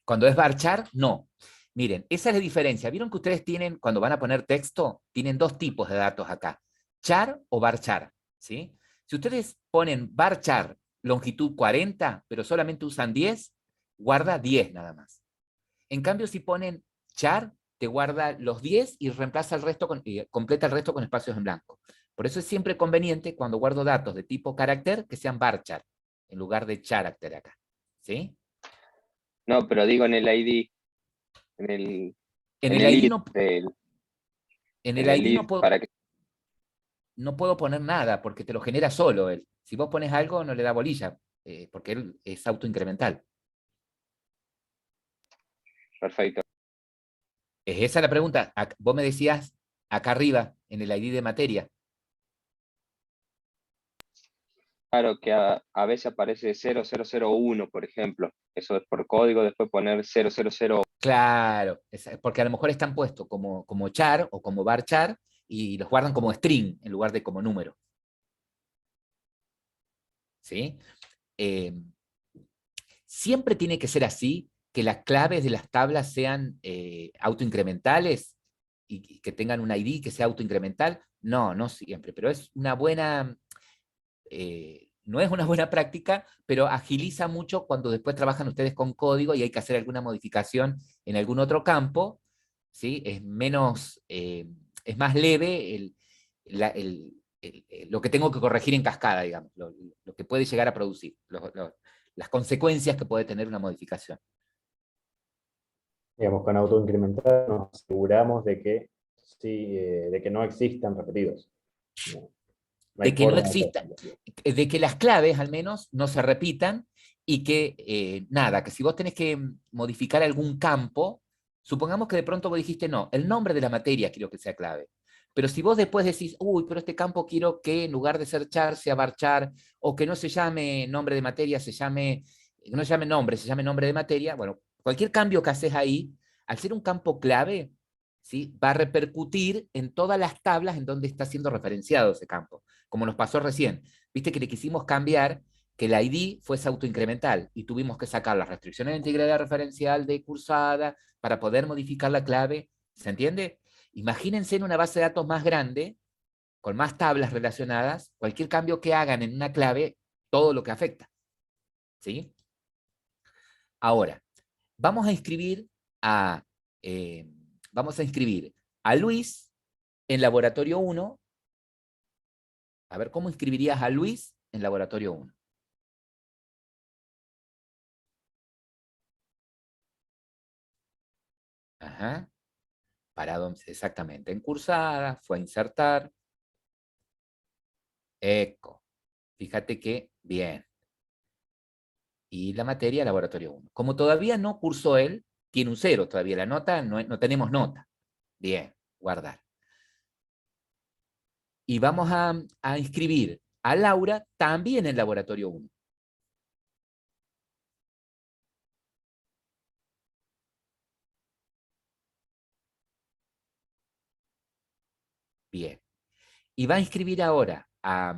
[SPEAKER 1] Cuando es varchar, no. Miren, esa es la diferencia. ¿Vieron que ustedes tienen, cuando van a poner texto, tienen 2 tipos de datos acá? Char o varchar, ¿sí? Si ustedes ponen varchar longitud 40, pero solamente usan 10, guarda 10 nada más. En cambio, si ponen char, te guarda los 10 y reemplaza el resto completa el resto con espacios en blanco. Por eso es siempre conveniente cuando guardo datos de tipo carácter que sean varchar en lugar de character acá. ¿Sí?
[SPEAKER 3] No, pero digo en el ID, en el,
[SPEAKER 1] En
[SPEAKER 3] en
[SPEAKER 1] el
[SPEAKER 3] el
[SPEAKER 1] ID
[SPEAKER 3] ID,
[SPEAKER 1] no, en
[SPEAKER 3] en
[SPEAKER 1] el
[SPEAKER 3] el
[SPEAKER 1] ID
[SPEAKER 3] ID, para que,
[SPEAKER 1] no puedo poner nada porque te lo genera solo él. Si vos pones algo, no le da bolilla, porque él es autoincremental.
[SPEAKER 3] perfecto.
[SPEAKER 1] ¿Es esa la pregunta? Vos me decías acá arriba, en el ID de materia.
[SPEAKER 3] Claro que a veces aparece 0001, por ejemplo. Eso es por código, después poner 000.
[SPEAKER 1] Claro, porque a lo mejor están puestos como char o como varchar y los guardan como string en lugar de como número. ¿Sí? Siempre tiene que ser así, que las claves de las tablas sean autoincrementales y que tengan un ID que sea autoincremental. No, no siempre, pero es una buena, no es una buena práctica, pero agiliza mucho cuando después trabajan ustedes con código y hay que hacer alguna modificación en algún otro campo, ¿sí? Es menos, es más leve lo que tengo que corregir en cascada, digamos, lo que puede llegar a producir, las consecuencias que puede tener una modificación.
[SPEAKER 6] Digamos, con autoincremental nos aseguramos de que, sí, de que no existan repetidos. No hay
[SPEAKER 1] De que no
[SPEAKER 6] forma de
[SPEAKER 1] exista,
[SPEAKER 6] hacerlo.
[SPEAKER 1] de que las claves al menos no se repitan y que nada, que si vos tenés que modificar algún campo, supongamos que de pronto vos dijiste, no, el nombre de la materia quiero que sea clave. Pero si vos después decís, uy, pero este campo quiero que en lugar de ser char sea varchar, o que no se llame nombre de materia, no se llame nombre, se llame nombre de materia, bueno, cualquier cambio que haces ahí, al ser un campo clave, ¿sí? Va a repercutir en todas las tablas en donde está siendo referenciado ese campo, como nos pasó recién. Viste que le quisimos cambiar que el ID fuese autoincremental y tuvimos que sacar las restricciones de integridad referencial de cursada para poder modificar la clave. ¿Se entiende? Imagínense en una base de datos más grande, con más tablas relacionadas, cualquier cambio que hagan en una clave, todo lo que afecta. ¿Sí? Ahora, vamos a inscribir a, eh, vamos a inscribir a Luis en laboratorio 1. A ver, ¿cómo inscribirías a Luis en laboratorio 1? Ajá. Parado exactamente en cursada, fue a insertar. Eco. Fíjate que bien. Y la materia, laboratorio 1. Como todavía no cursó él, tiene un 0 todavía. La nota, no tenemos nota. Bien, guardar. Y vamos a inscribir a Laura también en laboratorio 1. Bien. Y va a inscribir ahora a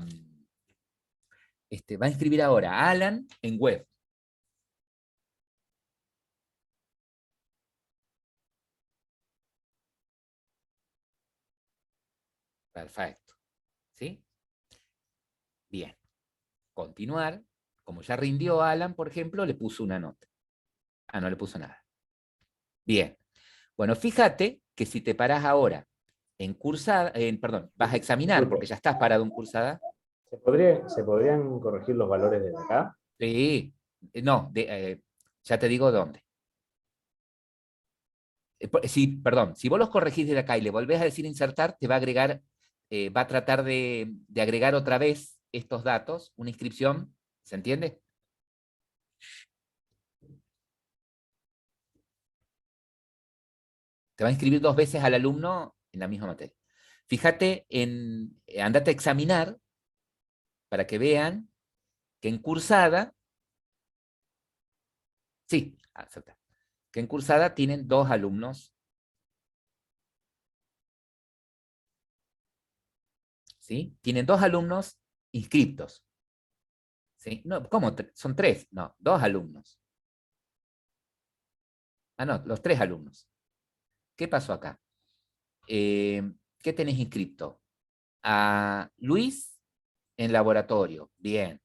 [SPEAKER 1] Alan en web. Perfecto. ¿Sí? Bien. Continuar. Como ya rindió Alan, por ejemplo, le puso una nota. No le puso nada. Bien. Bueno, fíjate que si te parás ahora en cursada, perdón, vas a examinar, porque ya estás parado en cursada.
[SPEAKER 6] ¿Se podrían corregir los valores desde acá?
[SPEAKER 1] Sí, no, ya te digo dónde. Sí, perdón, si vos los corregís desde acá y le volvés a decir insertar, te va a agregar, va a tratar de agregar otra vez estos datos, una inscripción, ¿se entiende? Te va a inscribir 2 veces al alumno en la misma materia. Fíjate andate a examinar para que vean que en cursada, sí, acepta, que en cursada tienen 2 alumnos. ¿Sí? Tienen 2 alumnos inscriptos. ¿Sí? No, ¿cómo? Son 3, no, 2 alumnos. Ah, no, los 3 alumnos. ¿Qué pasó acá? ¿Qué tenés inscripto? A Luis en laboratorio, bien.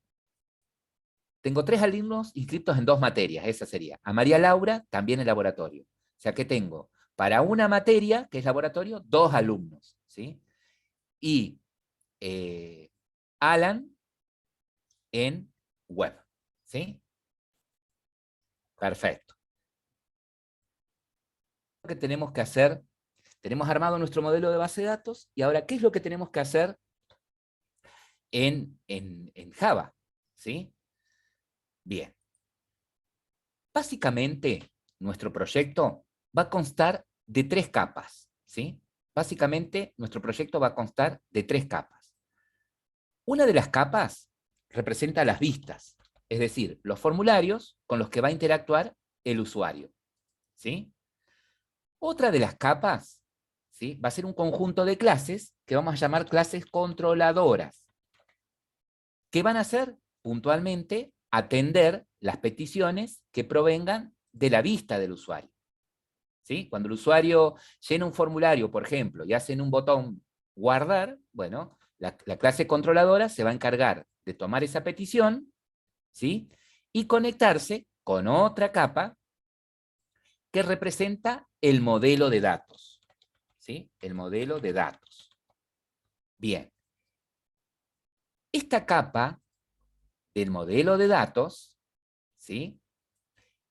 [SPEAKER 1] Tengo 3 alumnos inscritos en 2 materias, esa sería. A María Laura también en laboratorio. O sea que tengo para una materia, que es laboratorio, 2 alumnos, ¿sí? Y Alan en web, ¿sí? Perfecto. Lo que tenemos que hacer, tenemos armado nuestro modelo de base de datos, y ahora, ¿qué es lo que tenemos que hacer en Java? ¿Sí? Bien. Básicamente, nuestro proyecto va a constar de 3 capas, ¿sí? Básicamente, nuestro proyecto va a constar de 3 capas. Una de las capas representa las vistas, es decir, los formularios con los que va a interactuar el usuario, ¿sí? Otra de las capas, ¿sí?, va a ser un conjunto de clases que vamos a llamar clases controladoras, que van a hacer puntualmente atender las peticiones que provengan de la vista del usuario. ¿Sí? Cuando el usuario llena un formulario, por ejemplo, y hace en un botón guardar, bueno, la clase controladora se va a encargar de tomar esa petición, ¿sí?, y conectarse con otra capa que representa el modelo de datos. ¿Sí? El modelo de datos. Bien. Esta capa del modelo de datos, ¿sí?,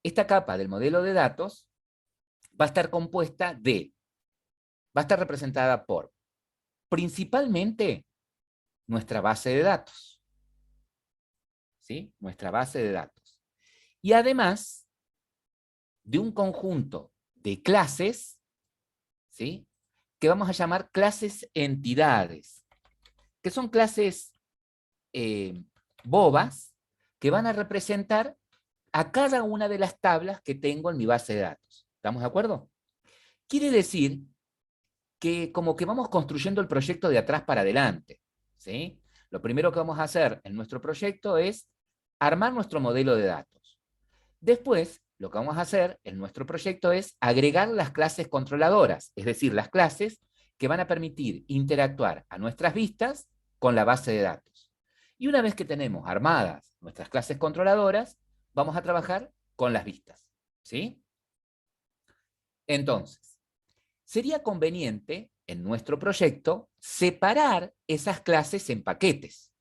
[SPEAKER 1] esta capa del modelo de datos va a estar compuesta de, va a estar representada por, principalmente, nuestra base de datos. ¿Sí? Nuestra base de datos. Y además de un conjunto de clases, ¿sí?, que vamos a llamar clases entidades, que son clases bobas que van a representar a cada una de las tablas que tengo en mi base de datos. ¿Estamos de acuerdo? Quiere decir que como que vamos construyendo el proyecto de atrás para adelante, ¿sí? Lo primero que vamos a hacer en nuestro proyecto es armar nuestro modelo de datos. Después, lo que vamos a hacer en nuestro proyecto es agregar las clases controladoras, es decir, las clases que van a permitir interactuar a nuestras vistas con la base de datos. Y una vez que tenemos armadas nuestras clases controladoras, vamos a trabajar con las vistas, ¿sí? Entonces, sería conveniente en nuestro proyecto separar esas clases en paquetes.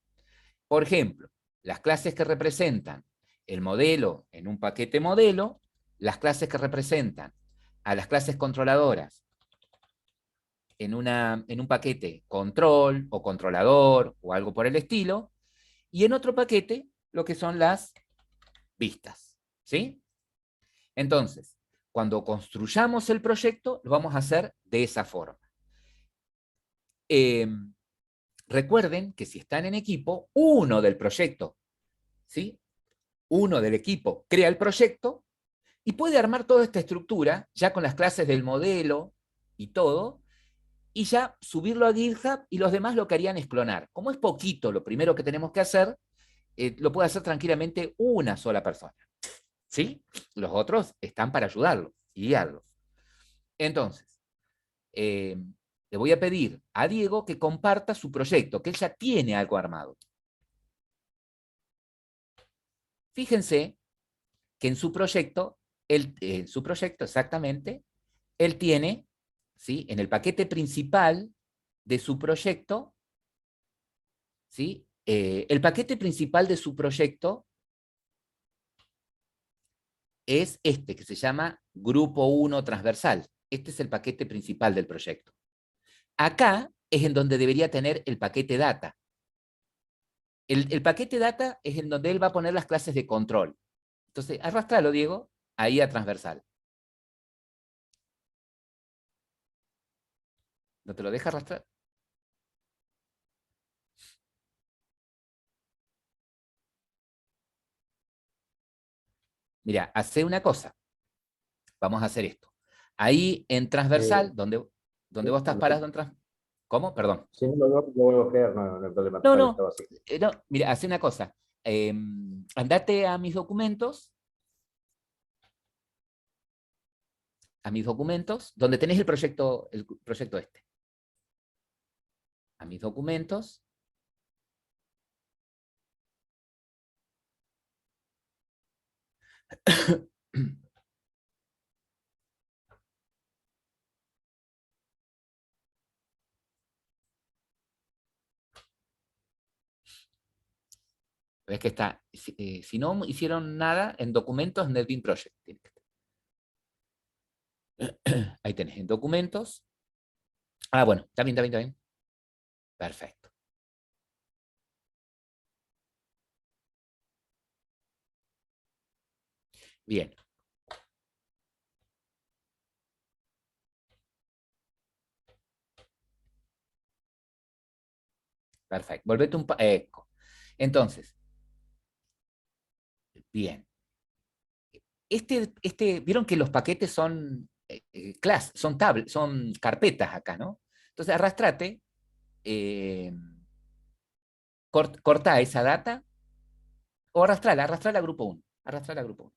[SPEAKER 1] Por ejemplo, las clases que representan el modelo en un paquete modelo, las clases que representan a las clases controladoras en un paquete control o controlador o algo por el estilo, y en otro paquete lo que son las vistas, ¿sí? Entonces, cuando construyamos el proyecto, lo vamos a hacer de esa forma. Recuerden que si están en equipo, uno del proyecto, ¿sí?, uno del equipo crea el proyecto y puede armar toda esta estructura, ya con las clases del modelo y todo, y ya subirlo a GitHub, y los demás lo que harían es clonar. Como es poquito lo primero que tenemos que hacer, lo puede hacer tranquilamente una sola persona, ¿sí? Los otros están para ayudarlo y guiarlo. Entonces, le voy a pedir a Diego que comparta su proyecto, que él ya tiene algo armado. Fíjense que en su proyecto exactamente, él tiene ¿sí? En el paquete principal de su proyecto, ¿sí? El paquete principal de su proyecto es este, que se llama Grupo 1 Transversal. Este es el paquete principal del proyecto. Acá es en donde debería tener el paquete data. El paquete data es en donde él va a poner las clases de control. Entonces, arrastralo, Diego, ahí a transversal. ¿No te lo deja arrastrar? Mira, hace una cosa. Vamos a hacer esto. Ahí en transversal, donde vos estás parado en transversal. ¿Cómo? Perdón.
[SPEAKER 6] Si no lo vuelvo a crear, no hay problema.
[SPEAKER 1] No,
[SPEAKER 6] total,
[SPEAKER 1] no.
[SPEAKER 6] estaba así.
[SPEAKER 1] No, mira, hace una cosa. Andate a mis documentos. A mis documentos, donde tenés el proyecto este. A mis documentos. Ves que está, si no hicieron nada, en documentos, NetBeans Project. Ahí tenés, en documentos. Ah, bueno, está bien, está bien, está bien. Perfecto. Bien. Perfecto. Volvete un eco. Entonces, bien. Vieron que los paquetes son son carpetas acá, ¿no? Entonces, arrastrate, corta esa data, o arrastrala a grupo 1. Arrastrala a grupo 1.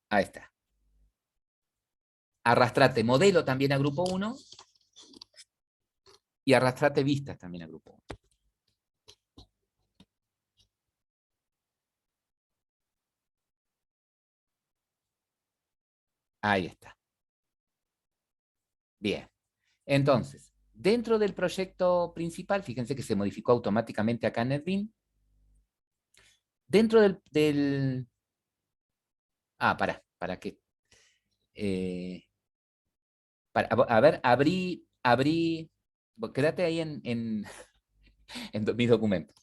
[SPEAKER 1] Ahí está. Arrastrate modelo también a grupo 1 y arrastrate vistas también a grupo 1. Ahí está. Bien. Entonces, dentro del proyecto principal, fíjense que se modificó automáticamente acá en NetBeans. Dentro para que... a ver, quédate ahí en mis documentos.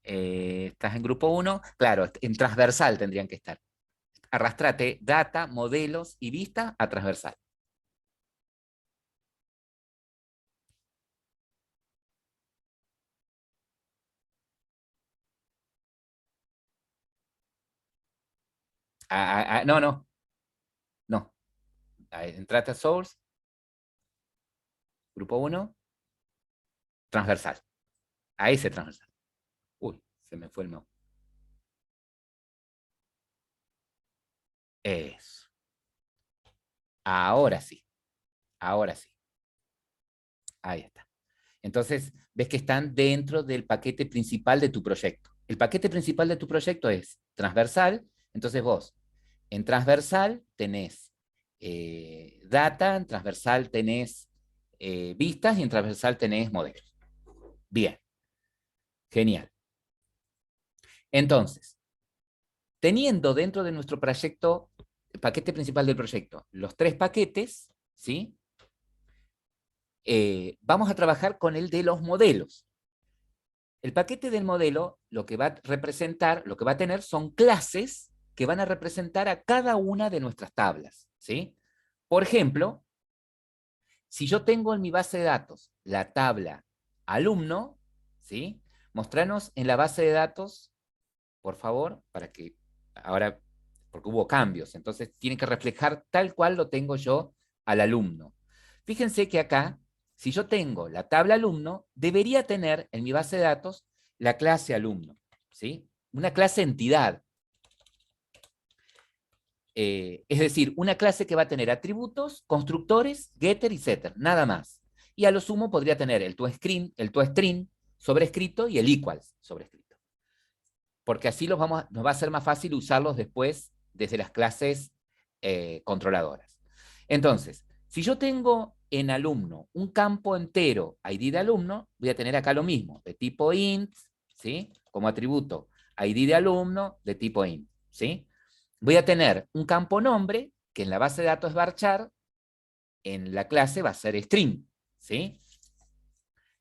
[SPEAKER 1] Estás en grupo 1, claro, en transversal tendrían que estar. Arrastrate data, modelos y vista a transversal. No, no. No. Entrate a source. Grupo 1. Transversal. A ese transversal. Uy, se me fue el mouse. Eso. Ahora sí. Ahora sí. Ahí está. Entonces, ves que están dentro del paquete principal de tu proyecto. El paquete principal de tu proyecto es transversal. Entonces vos, en transversal tenés data, en transversal tenés vistas y en transversal tenés modelos. Bien. Genial. Entonces, teniendo dentro de nuestro proyecto, el paquete principal del proyecto, los 3 paquetes, ¿sí? Vamos a trabajar con el de los modelos. El paquete del modelo lo que va a representar, lo que va a tener son clases que van a representar a cada una de nuestras tablas, ¿sí? Por ejemplo, si yo tengo en mi base de datos la tabla alumno, ¿sí? Mostranos en la base de datos, por favor, para que ahora, porque hubo cambios, entonces tiene que reflejar tal cual lo tengo yo al alumno. Fíjense que acá, si yo tengo la tabla alumno, debería tener en mi base de datos la clase alumno, ¿sí? Una clase entidad. Es decir, una clase que va a tener atributos, constructores, getter y setter, nada más. Y a lo sumo podría tener el toString sobrescrito y el equals sobrescrito. porque así nos va a ser más fácil usarlos después desde las clases controladoras. Entonces, si yo tengo en alumno un campo entero ID de alumno, voy a tener acá lo mismo, de tipo int, ¿sí? Como atributo ID de alumno de tipo int, ¿sí? Voy a tener un campo nombre, que en la base de datos es varchar, en la clase va a ser string, ¿sí?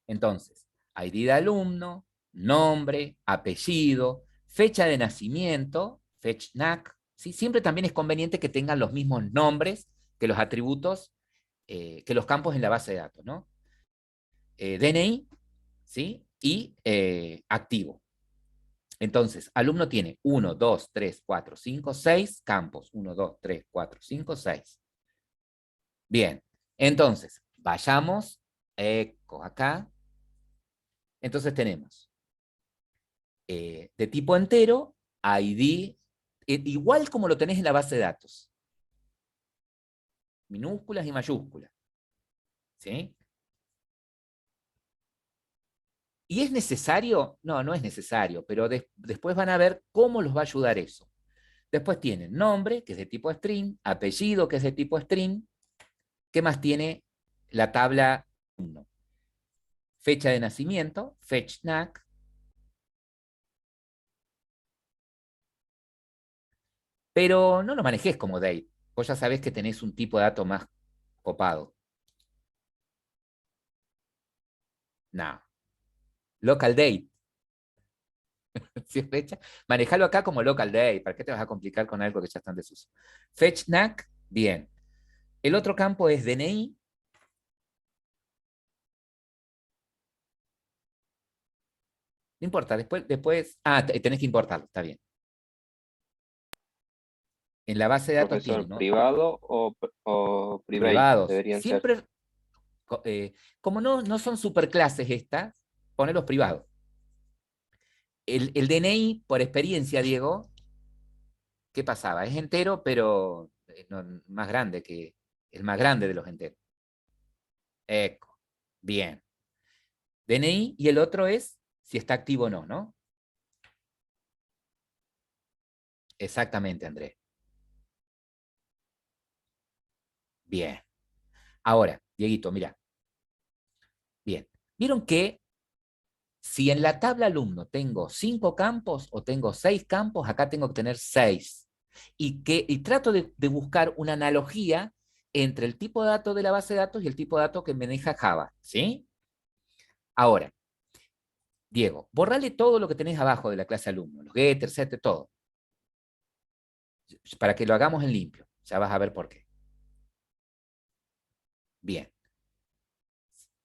[SPEAKER 1] Entonces, ID de alumno, nombre, apellido, fecha de nacimiento, fetchNac, ¿sí? Siempre también es conveniente que tengan los mismos nombres que los atributos, que los campos en la base de datos, ¿no? DNI, ¿sí? Y activo. Entonces, alumno tiene 1, 2, 3, 4, 5, 6 campos. 1, 2, 3, 4, 5, 6. Bien, entonces, vayamos acá. Entonces tenemos de tipo entero, ID, igual como lo tenés en la base de datos. Minúsculas y mayúsculas. ¿Sí? ¿Y es necesario? No, no es necesario, pero después van a ver cómo los va a ayudar eso. Después tienen nombre, que es de tipo string, apellido, que es de tipo string. ¿Qué más tiene la tabla 1? Fecha de nacimiento, fetchNac. Pero no lo manejes como date. Vos ya sabés que tenés un tipo de dato más copado. No. Local date. ¿Sí es fecha? Manejalo acá como local date. ¿Para qué te vas a complicar con algo que ya está en desuso? FetchNac, bien. El otro campo es DNI. No importa, después tenés que importarlo, está bien. En la base de datos
[SPEAKER 3] Profesor,
[SPEAKER 1] tiene, ¿no?
[SPEAKER 3] ¿privado o private
[SPEAKER 1] Privados.
[SPEAKER 3] deberían ser?
[SPEAKER 1] Siempre, como no son superclases estas, ponelos privados. El DNI, por experiencia, Diego, ¿qué pasaba? Es entero, pero más grande que el más grande de los enteros. Eco. Bien. DNI y el otro es si está activo o no, ¿no? Exactamente, Andrés. Bien. Ahora, Dieguito, mira. Bien. ¿Vieron que si en la tabla alumno tengo 5 campos o tengo 6 campos, acá tengo que tener 6? Y trato de buscar una analogía entre el tipo de datos de la base de datos y el tipo de datos que maneja Java, ¿sí? Ahora, Diego, borrale todo lo que tenés abajo de la clase alumno, los getters, setters, todo, para que lo hagamos en limpio. Ya vas a ver por qué. Bien.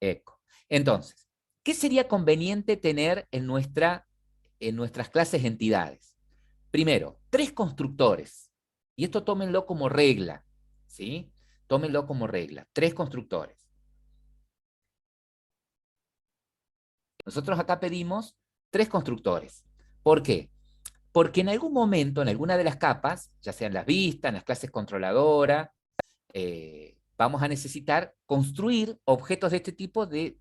[SPEAKER 1] Eco. Entonces, ¿qué sería conveniente tener en nuestras clases entidades? Primero, 3 constructores. Y esto tómenlo como regla, ¿sí? Tómenlo como regla. 3 constructores. Nosotros acá pedimos 3 constructores. ¿Por qué? Porque en algún momento, en alguna de las capas, ya sean las vistas, en las clases controladoras, vamos a necesitar construir objetos de este tipo de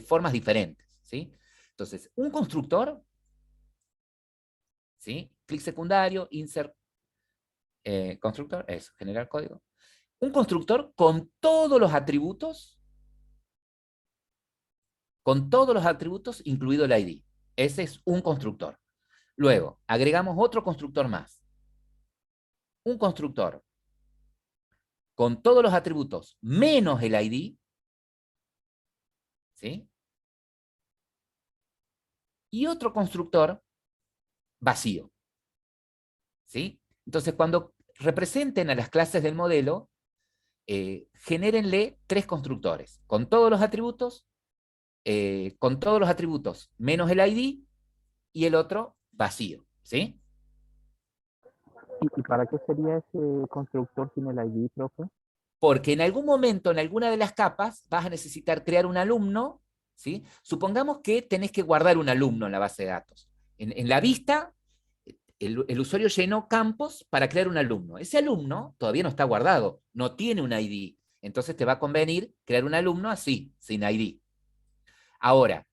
[SPEAKER 1] formas diferentes, ¿sí? Entonces, un constructor, ¿sí? Clic secundario, insert constructor, eso, generar código. Un constructor con todos los atributos, incluido el ID. Ese es un constructor. Luego, agregamos otro constructor más. Un constructor con todos los atributos menos el ID, ¿sí? Y otro constructor vacío, ¿sí? Entonces, cuando representen a las clases del modelo, genérenle 3 constructores, con todos los atributos menos el ID y el otro vacío, ¿sí?
[SPEAKER 7] ¿Y para qué sería ese constructor sin el ID, profe?
[SPEAKER 1] Porque en algún momento, en alguna de las capas, vas a necesitar crear un alumno, ¿sí? Supongamos que tenés que guardar un alumno en la base de datos. En la vista, el usuario llenó campos para crear un alumno. Ese alumno todavía no está guardado, no tiene un ID. Entonces te va a convenir crear un alumno así, sin ID. Ahora,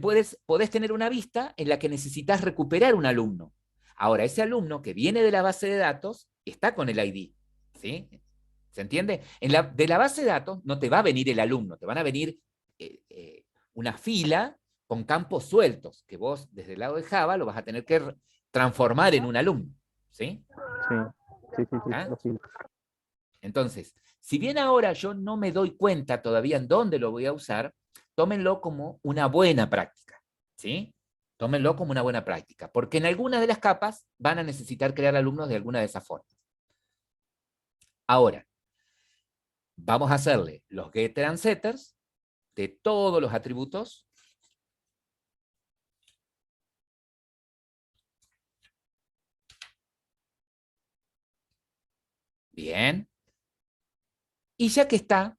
[SPEAKER 1] podés tener una vista en la que necesitas recuperar un alumno. Ahora, ese alumno que viene de la base de datos está con el ID. ¿Sí? ¿Se entiende? De la base de datos no te va a venir el alumno, te van a venir una fila con campos sueltos, que vos desde el lado de Java lo vas a tener que transformar en un alumno. ¿Sí?
[SPEAKER 7] Sí,
[SPEAKER 1] ¿Ah?
[SPEAKER 7] lo sigo.
[SPEAKER 1] Entonces, si bien ahora yo no me doy cuenta todavía en dónde lo voy a usar, tómenlo como una buena práctica. ¿Sí? Tómenlo como una buena práctica, porque en algunas de las capas van a necesitar crear alumnos de alguna de esas formas. Ahora, vamos a hacerle los getter and setters de todos los atributos. Bien. Y ya que está,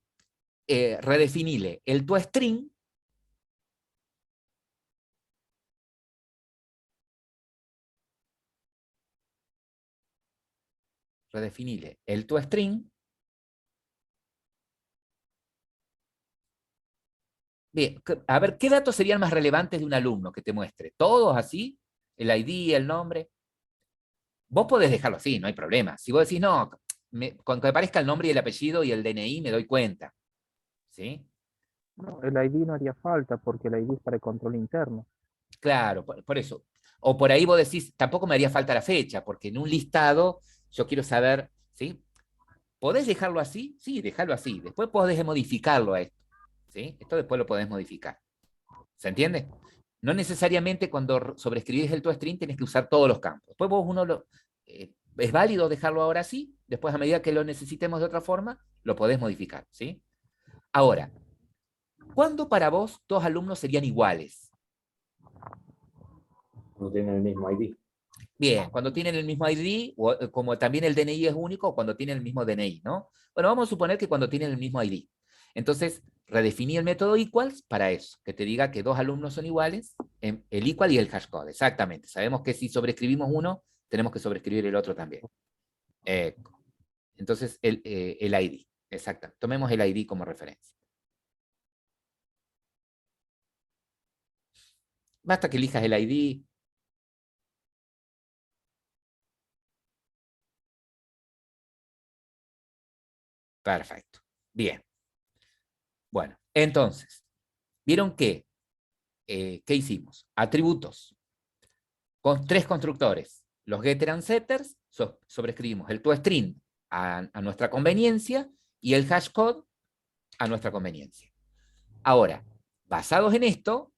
[SPEAKER 1] redefinile el toString Bien, a ver, ¿qué datos serían más relevantes de un alumno que te muestre? ¿Todos así? ¿El ID, el nombre? Vos podés dejarlo así, no hay problema. Si vos decís, no, con que aparezca el nombre y el apellido y el DNI me doy cuenta. ¿Sí?
[SPEAKER 7] No, el ID no haría falta porque el ID es para el control interno.
[SPEAKER 1] Claro, por eso. O por ahí vos decís, tampoco me haría falta la fecha, porque en un listado yo quiero saber, ¿sí? ¿Podés dejarlo así? Sí, dejarlo así. Después podés modificarlo a esto. ¿Sí? Esto después lo podés modificar. ¿Se entiende? No necesariamente cuando sobreescribís el toString tenés que usar todos los campos. Después es válido dejarlo ahora así, después a medida que lo necesitemos de otra forma, lo podés modificar. ¿Sí? Ahora, ¿cuándo para vos dos alumnos serían iguales?
[SPEAKER 6] No tienen el mismo ID.
[SPEAKER 1] Bien, cuando tienen el mismo ID, o como también el DNI es único, o cuando tienen el mismo DNI, ¿no? Bueno, vamos a suponer que cuando tienen el mismo ID. Entonces, redefiní el método equals para eso, que te diga que dos alumnos son iguales, el equal y el hashcode, exactamente. Sabemos que si sobreescribimos uno, tenemos que sobreescribir el otro también. Entonces, el ID, exacto. Tomemos el ID como referencia. Basta que elijas el ID. Perfecto. Bien. Bueno, entonces, ¿vieron qué? ¿Qué hicimos? Atributos. Con tres constructores. Los getter and setters, sobreescribimos el toString a nuestra conveniencia y el hashcode a nuestra conveniencia. Ahora, basados en esto,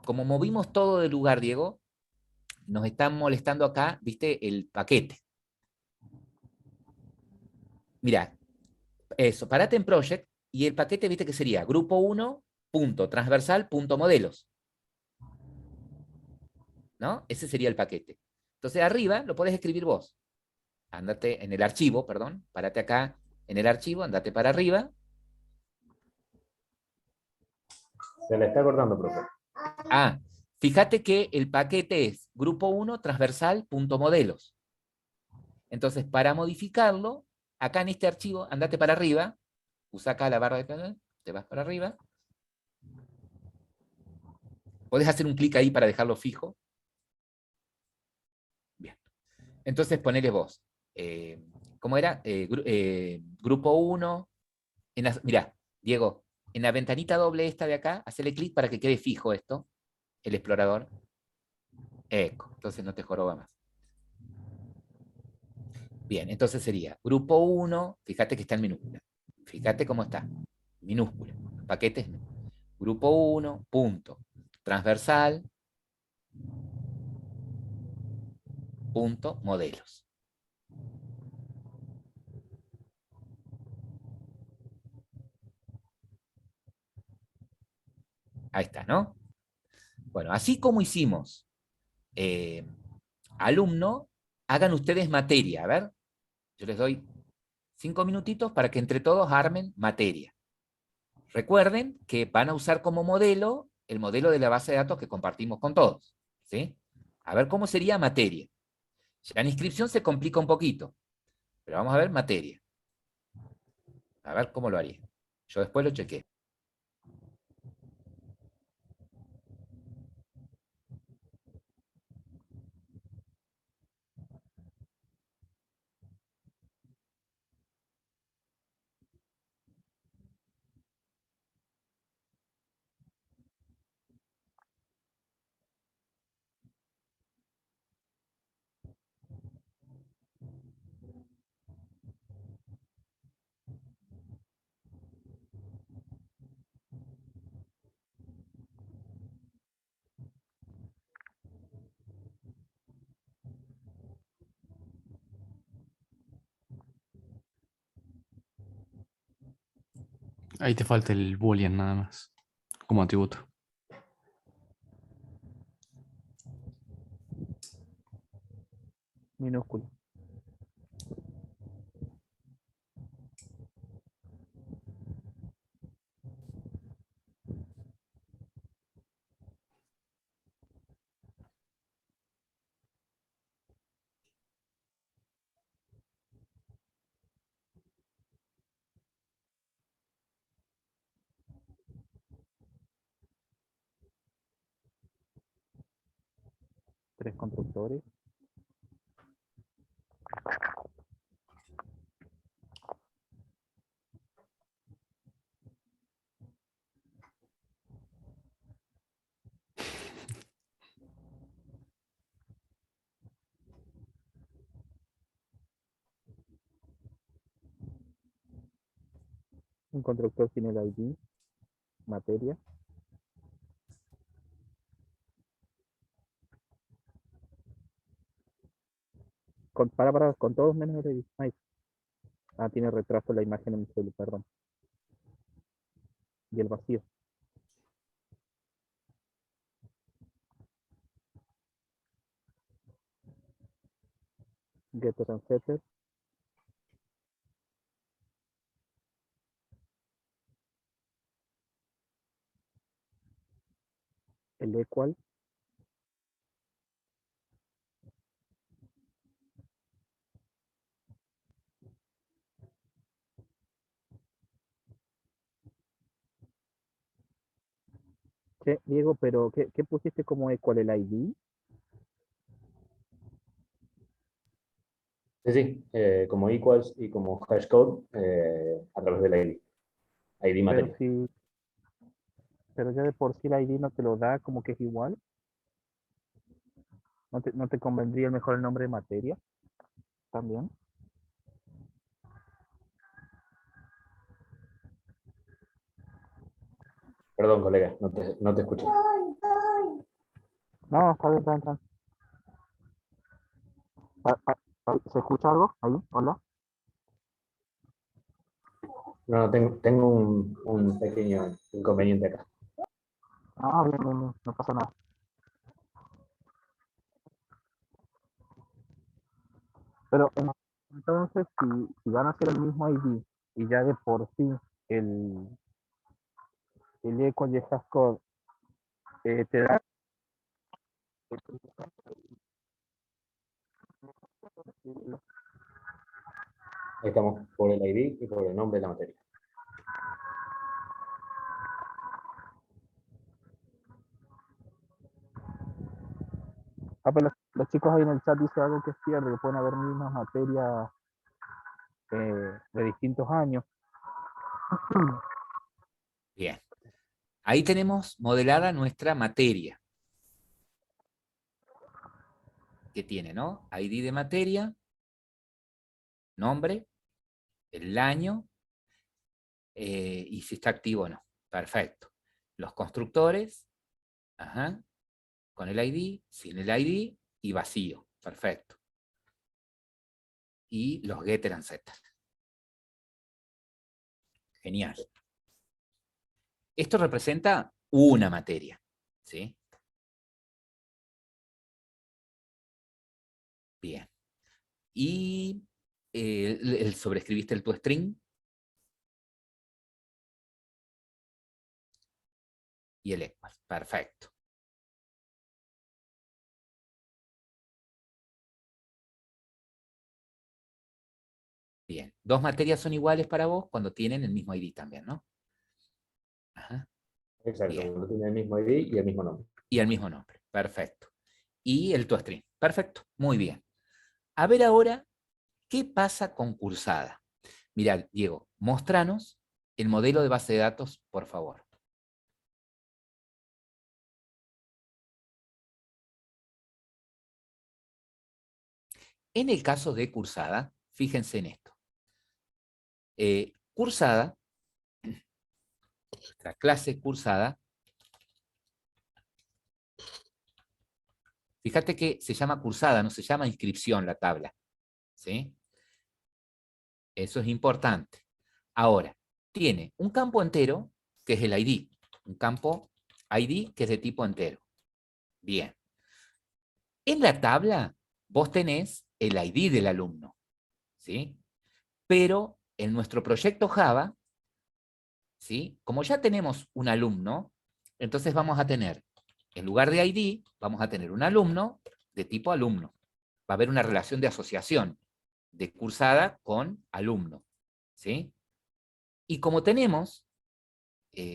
[SPEAKER 1] como movimos todo de lugar, Diego, nos están molestando acá, ¿viste? El paquete. Mira, eso, parate en project y el paquete, ¿viste que sería? Grupo 1, punto, transversal, punto, modelos. ¿No? Ese sería el paquete. Entonces arriba lo podés escribir vos. Andate en el archivo, perdón, parate acá en el archivo, andate para arriba.
[SPEAKER 6] Se le está cortando, profe.
[SPEAKER 1] Ah, fíjate que el paquete es grupo 1 transversal punto modelos. Entonces, para modificarlo, acá en este archivo, andate para arriba, usa acá la barra de canal, te vas para arriba. Podés hacer un clic ahí para dejarlo fijo. Bien. Entonces, ponele vos. ¿Cómo era? Grupo 1. Mirá, Diego, en la ventanita doble esta de acá, hacele clic para que quede fijo esto, el explorador. Eco, entonces no te joroba más. Bien, entonces sería grupo 1, fíjate que está en minúscula. Fíjate cómo está, minúscula. Paquetes, grupo 1, punto, transversal, punto, modelos. Ahí está, ¿no? Bueno, así como hicimos alumno, hagan ustedes materia. A ver, yo les doy 5 minutitos para que entre todos armen materia. Recuerden que van a usar como modelo el modelo de la base de datos que compartimos con todos. ¿Sí? A ver cómo sería materia. Ya en inscripción se complica un poquito, pero vamos a ver materia. A ver cómo lo haría. Yo después lo chequé.
[SPEAKER 4] Ahí te falta el boolean nada más, como atributo.
[SPEAKER 7] Minúscula. Tres constructores. Un constructor sin el ID, materia. Con todos menos el ID. Ay. Ah, tiene retraso la imagen en mi celular, perdón. Y el vacío. Getter and setter. El equal. Che, Diego, pero ¿qué pusiste como equal el ID?
[SPEAKER 6] Sí, sí, como equals y como hashcode a través del ID. ID
[SPEAKER 7] Pero
[SPEAKER 6] materia.
[SPEAKER 7] si, pero ya de por sí el ID no te lo da como que es igual. ¿No te convendría mejor el nombre de materia? También.
[SPEAKER 6] Perdón, colega, no te escuché.
[SPEAKER 7] No, está bien, está bien, está bien. ¿Se escucha algo ahí? Hola.
[SPEAKER 6] No, tengo un pequeño inconveniente acá.
[SPEAKER 7] Ah, bien, bien, bien, no pasa nada. Pero entonces, si van a hacer el mismo ID y ya de por sí el, el equal y el hashcode te da.
[SPEAKER 6] Ahí estamos por el ID y por el nombre de la materia.
[SPEAKER 7] Ah, pero los chicos ahí en el chat dicen algo que es cierto, que pueden haber mismas materias de distintos años.
[SPEAKER 1] Bien. Ahí tenemos modelada nuestra materia. Que tiene, ¿no? ID de materia, nombre, el año, y si está activo o no. Perfecto. Los constructores, ajá, con el ID, sin el ID y vacío. Perfecto. Y los getter and setter. Genial. Esto representa una materia, ¿sí? Bien. Y sobrescribiste el toString y el equal. Perfecto. Bien. Dos materias son iguales para vos cuando tienen el mismo ID también, ¿no? Ajá.
[SPEAKER 6] Exacto,
[SPEAKER 1] Bien.
[SPEAKER 6] uno tiene el mismo ID y el mismo nombre.
[SPEAKER 1] Y el mismo nombre. Perfecto. Y el toString. Perfecto. Muy bien. A ver ahora, ¿qué pasa con cursada? Mirad, Diego, mostranos el modelo de base de datos, por favor. En el caso de cursada, fíjense en esto. Cursada, nuestra clase cursada, fíjate que se llama cursada, no se llama inscripción la tabla. ¿Sí? Eso es importante. Ahora, tiene un campo entero, que es el ID. Un campo ID que es de tipo entero. Bien. En la tabla, vos tenés el ID del alumno, ¿sí? Pero en nuestro proyecto Java, ¿sí? Como ya tenemos un alumno, entonces vamos a tener, en lugar de ID, vamos a tener un alumno de tipo alumno. Va a haber una relación de asociación de cursada con alumno, ¿sí? Y como tenemos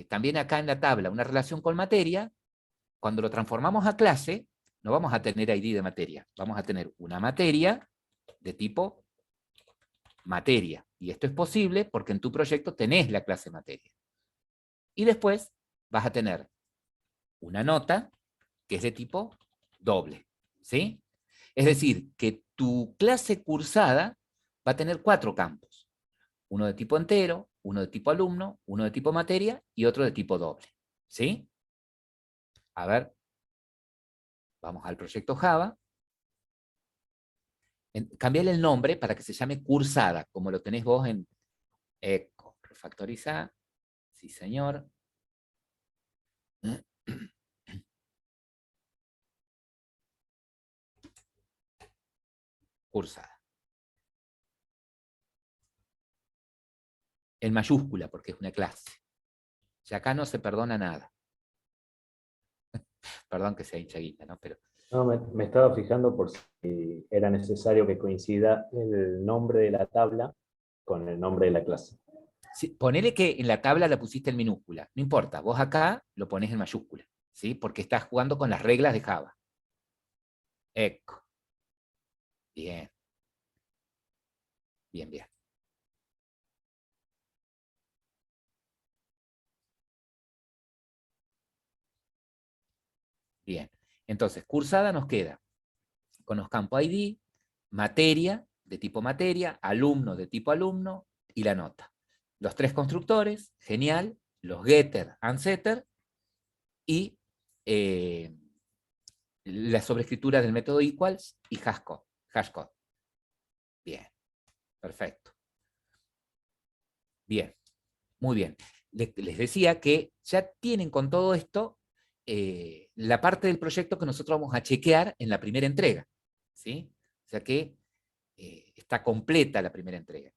[SPEAKER 1] también acá en la tabla una relación con materia, cuando lo transformamos a clase, no vamos a tener ID de materia, vamos a tener una materia de tipo materia. Y esto es posible porque en tu proyecto tenés la clase materia. Y después vas a tener una nota que es de tipo doble, ¿sí? Es decir, que tu clase cursada va a tener 4 campos. Uno de tipo entero, uno de tipo alumno, uno de tipo materia y otro de tipo doble, ¿sí? A ver, vamos al proyecto Java. Cambiarle el nombre para que se llame cursada, como lo tenés vos en Eco. Refactorizar. Sí, señor. Cursada. En mayúscula, porque es una clase. Y acá no se perdona nada. Perdón que sea hinchaguita, ¿no? Pero
[SPEAKER 6] No, me estaba fijando por si era necesario que coincida el nombre de la tabla con el nombre de la clase.
[SPEAKER 1] sí, ponele que en la tabla la pusiste en minúscula. No importa, vos acá lo pones en mayúscula, ¿sí? Porque estás jugando con las reglas de Java. Eco. Bien. Bien, bien. Bien. Entonces, cursada nos queda con los campos ID, materia de tipo materia, alumno de tipo alumno y la nota. Los 3 constructores, genial, los getter and setter y la sobreescritura del método equals y hashcode. Bien, perfecto. Bien, muy bien. Les decía que ya tienen con todo esto la parte del proyecto que nosotros vamos a chequear en la primera entrega, ¿sí? O sea que está completa la primera entrega.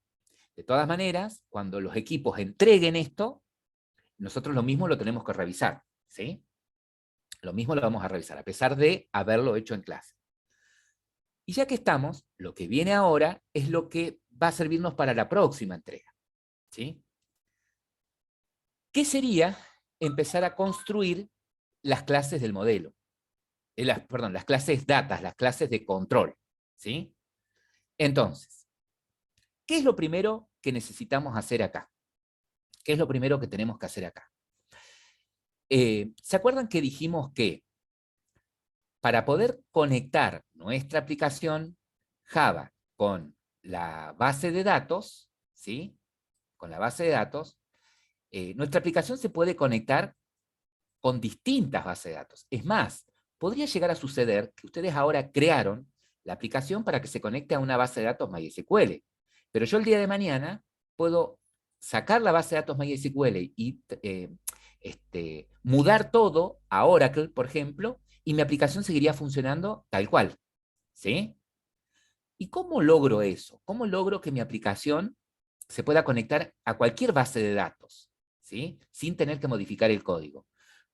[SPEAKER 1] De todas maneras, cuando los equipos entreguen esto, nosotros lo mismo lo tenemos que revisar, ¿sí? Lo mismo lo vamos a revisar, a pesar de haberlo hecho en clase. Y ya que estamos, lo que viene ahora es lo que va a servirnos para la próxima entrega, ¿sí? ¿Qué sería empezar a construir las clases del modelo? Perdón, las clases datas, las clases de control, ¿sí? Entonces, ¿qué es lo primero que necesitamos hacer acá? ¿Qué es lo primero que tenemos que hacer acá? ¿Se acuerdan que dijimos que para poder conectar nuestra aplicación Java con la base de datos, ¿sí? Con la base de datos, nuestra aplicación se puede conectar con distintas bases de datos. Es más, podría llegar a suceder que ustedes ahora crearon la aplicación para que se conecte a una base de datos MySQL. Pero yo el día de mañana puedo sacar la base de datos MySQL y mudar todo a Oracle, por ejemplo, y mi aplicación seguiría funcionando tal cual. ¿Sí? ¿Y cómo logro eso? ¿Cómo logro que mi aplicación se pueda conectar a cualquier base de datos? ¿Sí? Sin tener que modificar el código.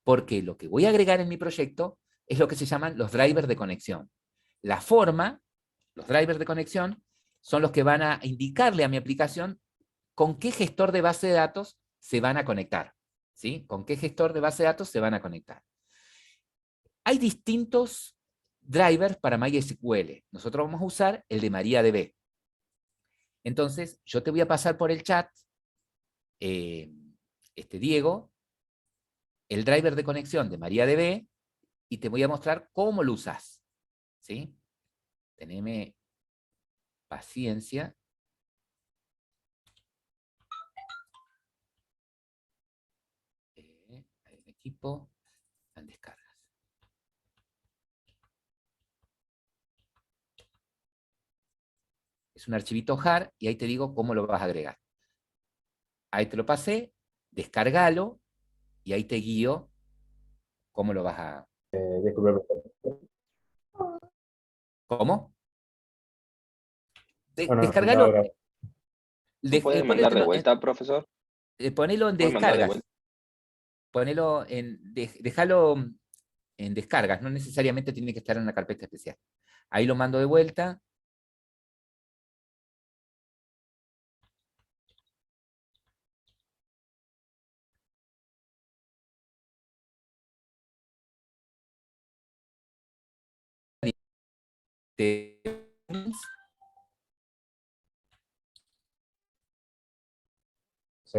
[SPEAKER 1] Porque lo que voy a agregar en mi proyecto es lo que se llaman los drivers de conexión. La forma, los drivers de conexión, son los que van a indicarle a mi aplicación con qué gestor de base de datos se van a conectar. ¿Sí? Con qué gestor de base de datos se van a conectar. Hay distintos drivers para MySQL. Nosotros vamos a usar el de MariaDB. Entonces, yo te voy a pasar por el chat, Diego, el driver de conexión de MariaDB y te voy a mostrar cómo lo usas. ¿Sí? Teneme paciencia. Hay un equipo en descargas. Es un archivito JAR y ahí te digo cómo lo vas a agregar. Ahí te lo pasé, descárgalo y ahí te guío cómo lo vas a...
[SPEAKER 6] Disculpe,
[SPEAKER 1] ¿Cómo?
[SPEAKER 6] no, no, no,
[SPEAKER 1] Descárgalo,
[SPEAKER 6] ahora.
[SPEAKER 3] ¿Lo puede mandar de
[SPEAKER 1] ponelo,
[SPEAKER 3] vuelta, profesor?
[SPEAKER 1] ponelo en
[SPEAKER 3] ¿Puede mandar de
[SPEAKER 1] descargas.
[SPEAKER 3] vuelta?
[SPEAKER 1] Ponelo en, déjalo en descargas, no necesariamente tiene que estar en una carpeta especial. Ahí lo mando de vuelta.
[SPEAKER 6] Se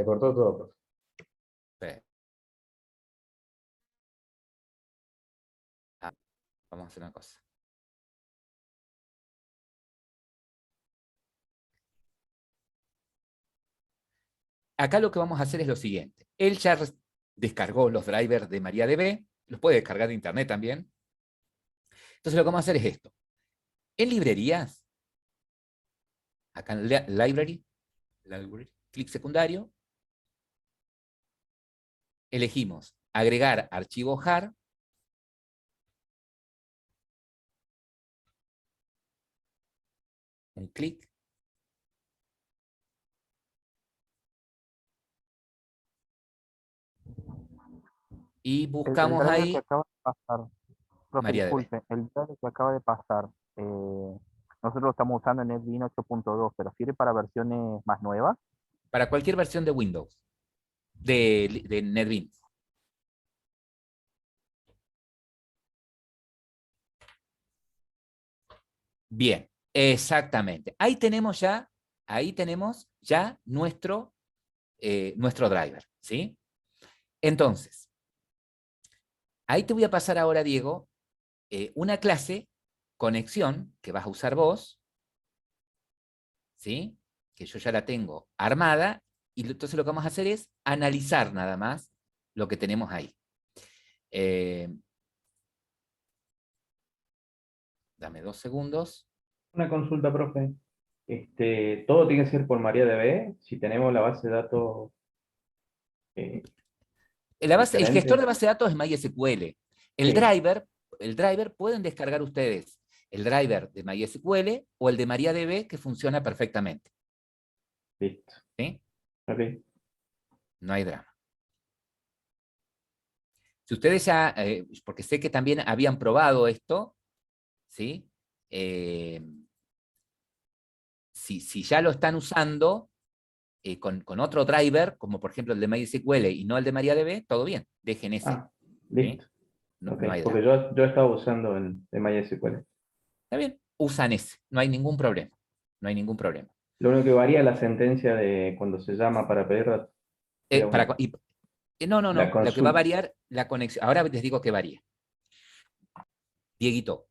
[SPEAKER 6] cortó todo, profe.
[SPEAKER 1] Vamos a hacer una cosa. Acá lo que vamos a hacer es lo siguiente. Él ya descargó los drivers de MariaDB, los puede descargar de internet también. Entonces lo que vamos a hacer es esto. En librerías, acá en library, clic secundario, elegimos agregar archivo jar, un clic, y buscamos
[SPEAKER 7] driver
[SPEAKER 1] ahí
[SPEAKER 7] que acaba de pasar, profe,
[SPEAKER 1] MariaDB.
[SPEAKER 7] disculpe, el driver que acaba de pasar, nosotros lo estamos usando en NetBeans 8.2, pero ¿sirve para versiones más nuevas?
[SPEAKER 1] Para cualquier versión de Windows, de NetBeans. Bien, exactamente. Ahí tenemos ya nuestro driver, ¿sí? Entonces, ahí te voy a pasar ahora, Diego, una clase, conexión, que vas a usar vos, ¿sí? Que yo ya la tengo armada, y entonces lo que vamos a hacer es analizar nada más lo que tenemos ahí. Dame 2 segundos.
[SPEAKER 2] Una consulta, profe. Todo tiene que ser por MariaDB. Si tenemos la base de datos eh,
[SPEAKER 1] El gestor de
[SPEAKER 2] diferente.
[SPEAKER 1] base de datos es MySQL. El
[SPEAKER 2] Sí,
[SPEAKER 1] driver pueden descargar ustedes el driver de MySQL o el de MariaDB, que funciona perfectamente.
[SPEAKER 2] listo.
[SPEAKER 1] ¿Sí?
[SPEAKER 2] Ok.
[SPEAKER 1] No hay drama. Si ustedes ya, porque sé que también habían probado esto, ¿sí? Si ya lo están usando con otro driver, como por ejemplo el de MySQL y no el de MariaDB, todo bien, dejen ese.
[SPEAKER 2] Ah, listo.
[SPEAKER 1] ¿Sí? No,
[SPEAKER 2] Ok,
[SPEAKER 1] no hay
[SPEAKER 2] porque
[SPEAKER 1] drama.
[SPEAKER 2] yo estaba usando el de MySQL.
[SPEAKER 1] Está bien, usan ese, no hay ningún problema. No hay ningún problema.
[SPEAKER 2] Lo único que varía es la sentencia de cuando se llama para pedir datos. Es lo único.
[SPEAKER 1] No,
[SPEAKER 2] La
[SPEAKER 1] lo que va a
[SPEAKER 2] consulta.
[SPEAKER 1] variar, la conexión. Ahora les digo que varía. Dieguito,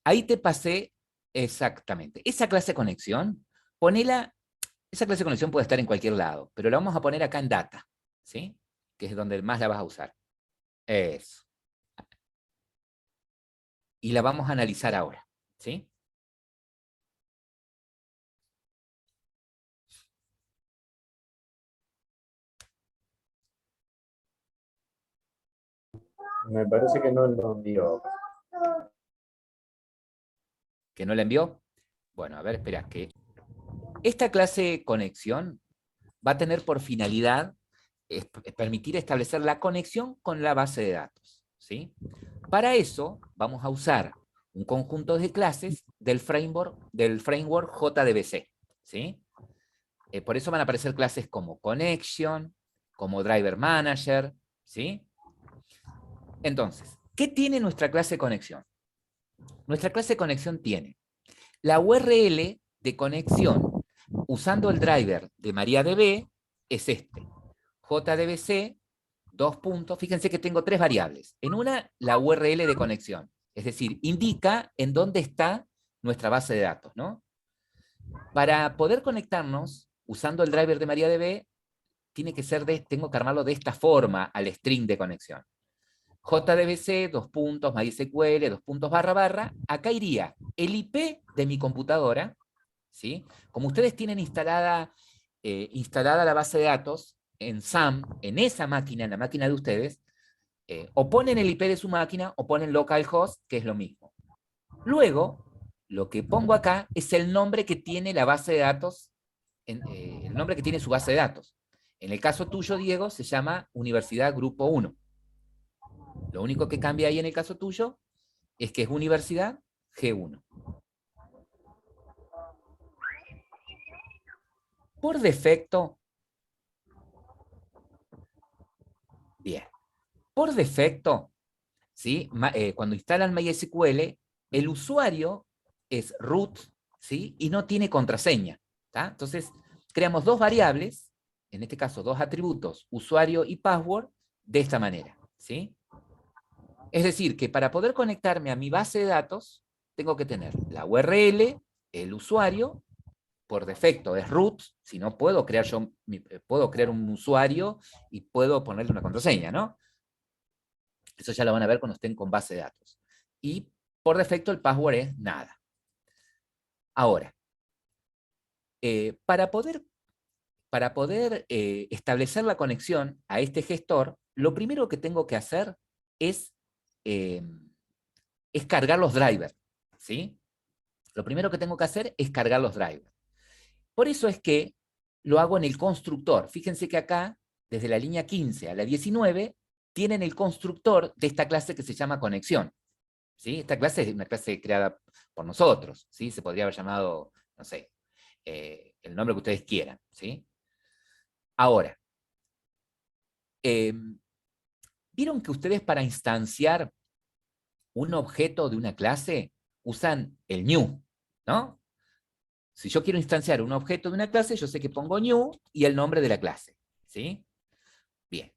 [SPEAKER 1] ahí te pasé exactamente. Esa clase de conexión, esa clase de conexión puede estar en cualquier lado, pero la vamos a poner acá en data, ¿sí? Que es donde más la vas a usar. Eso. Y la vamos a analizar ahora, ¿sí?
[SPEAKER 6] Me parece que no lo envió.
[SPEAKER 1] ¿Que no la envió? Bueno, a ver, espera, que esta clase de conexión va a tener por finalidad permitir establecer la conexión con la base de datos, ¿sí? Para eso vamos a usar un conjunto de clases del framework JDBC, ¿sí? Por eso van a aparecer clases como Connection, como Driver Manager, ¿sí? Entonces, ¿qué tiene nuestra clase de conexión? Nuestra clase de conexión tiene la URL de conexión usando el driver de MariaDB, es este, JDBC, fíjense que tengo 3 variables. En una, la URL de conexión, es decir, indica en dónde está nuestra base de datos, ¿no? Para poder conectarnos, usando el driver de MariaDB, tengo que armarlo de esta forma al string de conexión. JDBC, MySQL, acá iría el IP de mi computadora, ¿sí? Como ustedes tienen instalada la base de datos, en SAM, en esa máquina, en la máquina de ustedes, o ponen el IP de su máquina o ponen localhost, que es lo mismo. Luego, lo que pongo acá es el nombre que tiene la base de datos, el nombre que tiene su base de datos. En el caso tuyo, Diego, se llama Universidad Grupo 1. Lo único que cambia ahí en el caso tuyo es que es Universidad G1. Por defecto, bien, por defecto, ¿sí? Cuando instalan MySQL, el usuario es root, ¿sí? Y no tiene contraseña, ¿tá? Entonces, creamos dos variables, en este caso dos atributos, usuario y password, de esta manera, ¿sí? Es decir, que para poder conectarme a mi base de datos, tengo que tener la URL, el usuario, por defecto es root, si no puedo crear yo, puedo crear un usuario y puedo ponerle una contraseña, ¿no? Eso ya lo van a ver cuando estén con base de datos. Y por defecto el password es nada. Ahora, para poder establecer la conexión a este gestor, lo primero que tengo que hacer es cargar los drivers, ¿sí? Lo primero que tengo que hacer es cargar los drivers. Por eso es que lo hago en el constructor. Fíjense que acá, desde la línea 15 a la 19, tienen el constructor de esta clase que se llama conexión, ¿sí? Esta clase es una clase creada por nosotros, ¿sí? Se podría haber llamado, no sé, el nombre que ustedes quieran, ¿sí? Ahora, ¿vieron que ustedes para instanciar un objeto de una clase usan el new, ¿no? Si yo quiero instanciar un objeto de una clase, yo sé que pongo new y el nombre de la clase, ¿sí? Bien.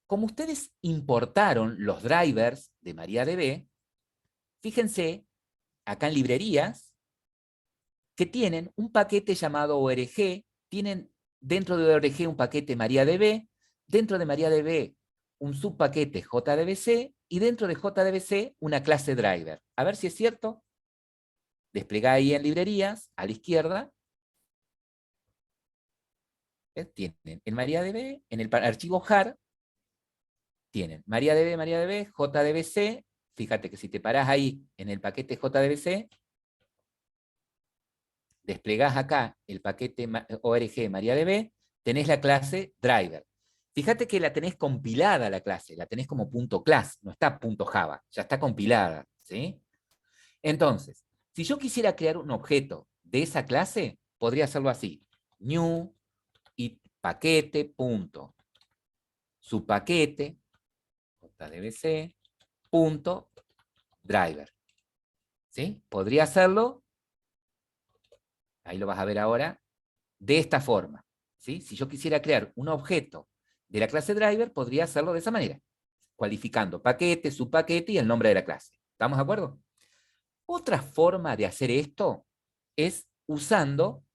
[SPEAKER 1] Como ustedes importaron los drivers de MariaDB, fíjense acá en librerías que tienen un paquete llamado ORG, tienen dentro de ORG un paquete MariaDB, dentro de MariaDB un subpaquete JDBC y dentro de JDBC una clase driver. A ver si es cierto. Desplegá ahí en librerías, a la izquierda. Tienen en MariaDB, en el archivo jar, tienen MariaDB, JDBC. Fíjate que si te parás ahí en el paquete JDBC, desplegás acá el paquete ORG MariaDB, tenés la clase driver. Fíjate que la tenés compilada la clase, la tenés como .class, no está .java, ya está compilada, ¿sí? Entonces, si yo quisiera crear un objeto de esa clase, podría hacerlo así: new y paquete punto subpaquete jdbc punto driver, ¿sí? Podría hacerlo, ahí lo vas a ver ahora, de esta forma, ¿sí? Si yo quisiera crear un objeto de la clase driver, podría hacerlo de esa manera, cualificando paquete, subpaquete y el nombre de la clase. ¿Estamos de acuerdo? Otra forma de hacer esto es usando,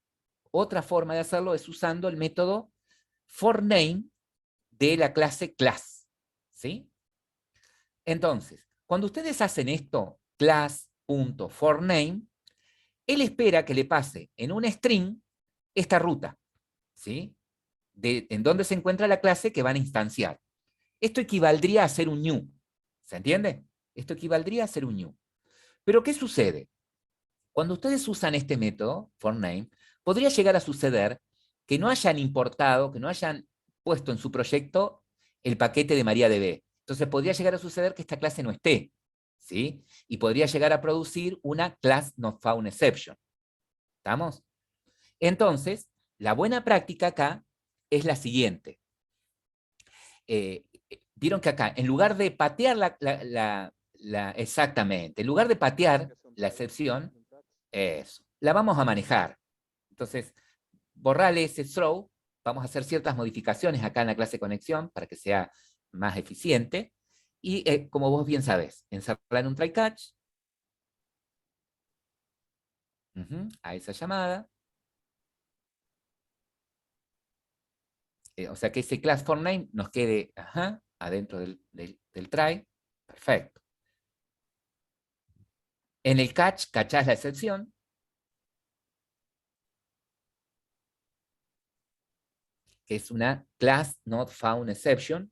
[SPEAKER 1] otra forma de hacerlo es usando el método forName de la clase class, ¿sí? Entonces, cuando ustedes hacen esto, class.forName, él espera que le pase en un string esta ruta, ¿sí? En dónde se encuentra la clase que van a instanciar. Esto equivaldría a hacer un new, ¿se entiende? Esto equivaldría a hacer un new. Pero ¿qué sucede? Cuando ustedes usan este método, forName, podría llegar a suceder que no hayan importado, que no hayan puesto en su proyecto el paquete de MariaDB. Entonces podría llegar a suceder que esta clase no esté, ¿sí? Y podría llegar a producir una class not found exception. ¿Estamos? Entonces, la buena práctica acá es la siguiente. Vieron que acá, en lugar de patear exactamente, en lugar de patear la excepción, la vamos a manejar. Entonces, borrarle ese throw, vamos a hacer ciertas modificaciones acá en la clase conexión para que sea más eficiente. Y como vos bien sabés, encerrar en un try catch a esa llamada. O sea que ese class forName nos quede adentro del try. Perfecto. En el catch, cachás la excepción. que es una class not found exception.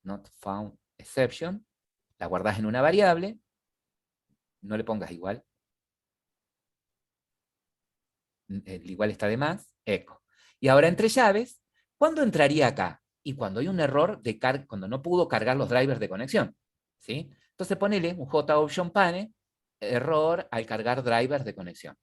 [SPEAKER 1] Not found exception. La guardas en una variable. No le pongas igual. El igual está de más. Echo. Y ahora entre llaves, ¿cuándo entraría acá? Y cuando hay un error de cuando no pudo cargar los drivers de conexión. ¿Sí? Entonces ponele un JOption pane, error al cargar drivers de conexión.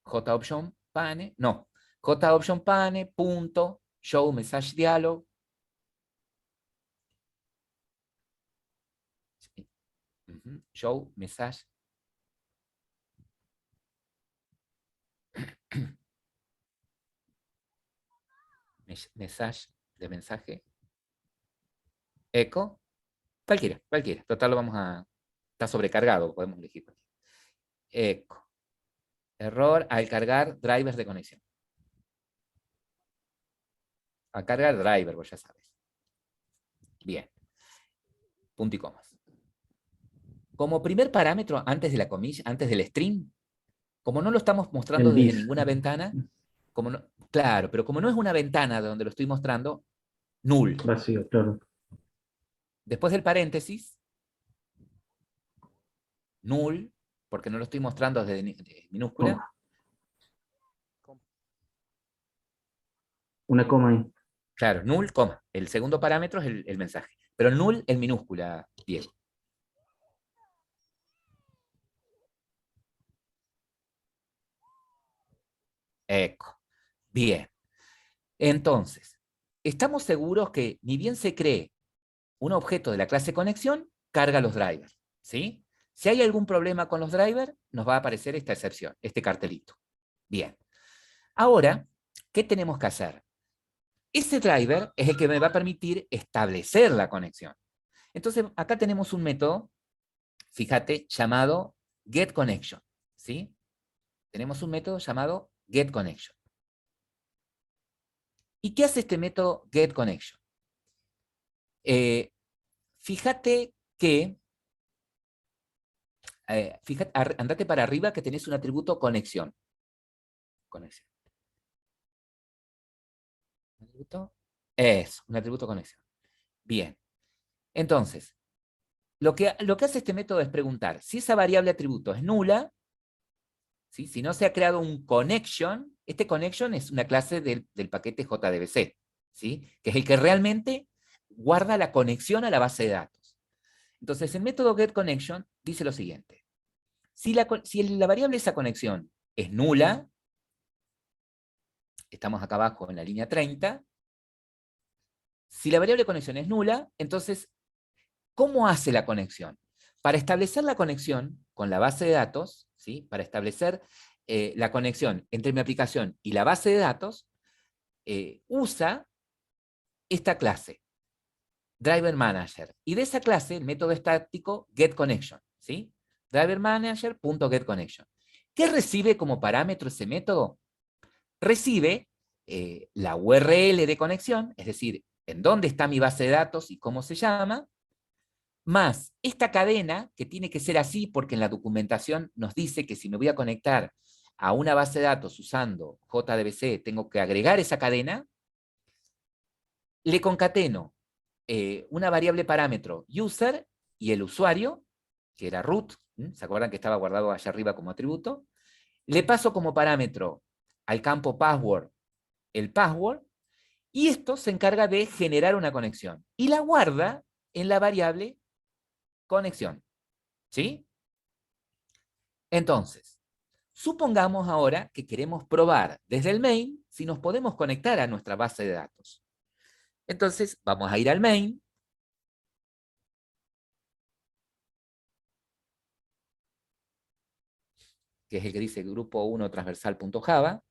[SPEAKER 1] JOption pane, no, JOption pane punto show message dialog. Show message. Message de mensaje. Echo. Cualquiera. Total lo vamos a... Está sobrecargado, podemos elegir. Echo. Error al cargar drivers de conexión. A cargar driver, vos ya sabes. Bien. Punto y comas. Como primer parámetro, antes de la comilla, antes del string, como no lo estamos mostrando
[SPEAKER 2] El
[SPEAKER 1] desde
[SPEAKER 2] dis.
[SPEAKER 1] ninguna ventana, como no, claro, pero como no es una ventana de donde lo estoy mostrando, null.
[SPEAKER 2] Vacío, claro.
[SPEAKER 1] Después del paréntesis, null, porque no lo estoy mostrando desde minúscula.
[SPEAKER 2] Una coma ahí.
[SPEAKER 1] Claro, null, coma. El segundo parámetro es el mensaje. Pero el null en minúscula, Diego. Eco. Bien. Entonces, estamos seguros que ni bien se cree un objeto de la clase conexión, carga los drivers. ¿Sí? Si hay algún problema con los drivers, nos va a aparecer esta excepción, este cartelito. Bien. Ahora, ¿qué tenemos que hacer? Ese driver es el que me va a permitir establecer la conexión. Entonces, acá tenemos un método, fíjate, llamado getConnection. ¿Sí? Tenemos un método llamado getConnection. ¿Y qué hace este método getConnection? Fíjate que, andate para arriba que tenés un atributo conexión. Conexión. ¿Un atributo? Es un atributo conexión. Bien. Entonces, lo que hace este método es preguntar si esa variable atributo es nula, ¿sí? Si no se ha creado un connection, este connection es una clase del paquete JDBC, ¿sí? Que es el que realmente guarda la conexión a la base de datos. Entonces, el método getConnection dice lo siguiente. Si la variable esa conexión es nula, estamos acá abajo en la línea 30, si la variable conexión es nula, entonces, ¿cómo hace la conexión? Para establecer la conexión con la base de datos, ¿sí? Para establecer la conexión entre mi aplicación y la base de datos, usa esta clase, Driver Manager. Y de esa clase, el método estático getConnection, ¿sí? Driver Manager.getConnection. ¿Qué recibe como parámetro ese método? Recibe la URL de conexión, es decir, en dónde está mi base de datos y cómo se llama, más esta cadena, que tiene que ser así porque en la documentación nos dice que si me voy a conectar a una base de datos usando JDBC, tengo que agregar esa cadena, le concateno una variable parámetro user y el usuario, que era root, ¿se acuerdan que estaba guardado allá arriba como atributo? Le paso como parámetro al campo password el password, y esto se encarga de generar una conexión, y la guarda en la variable conexión. ¿Sí? Entonces, supongamos ahora que queremos probar desde el main si nos podemos conectar a nuestra base de datos. Entonces, vamos a ir al main. Que es el que dice grupo 1 transversal.java.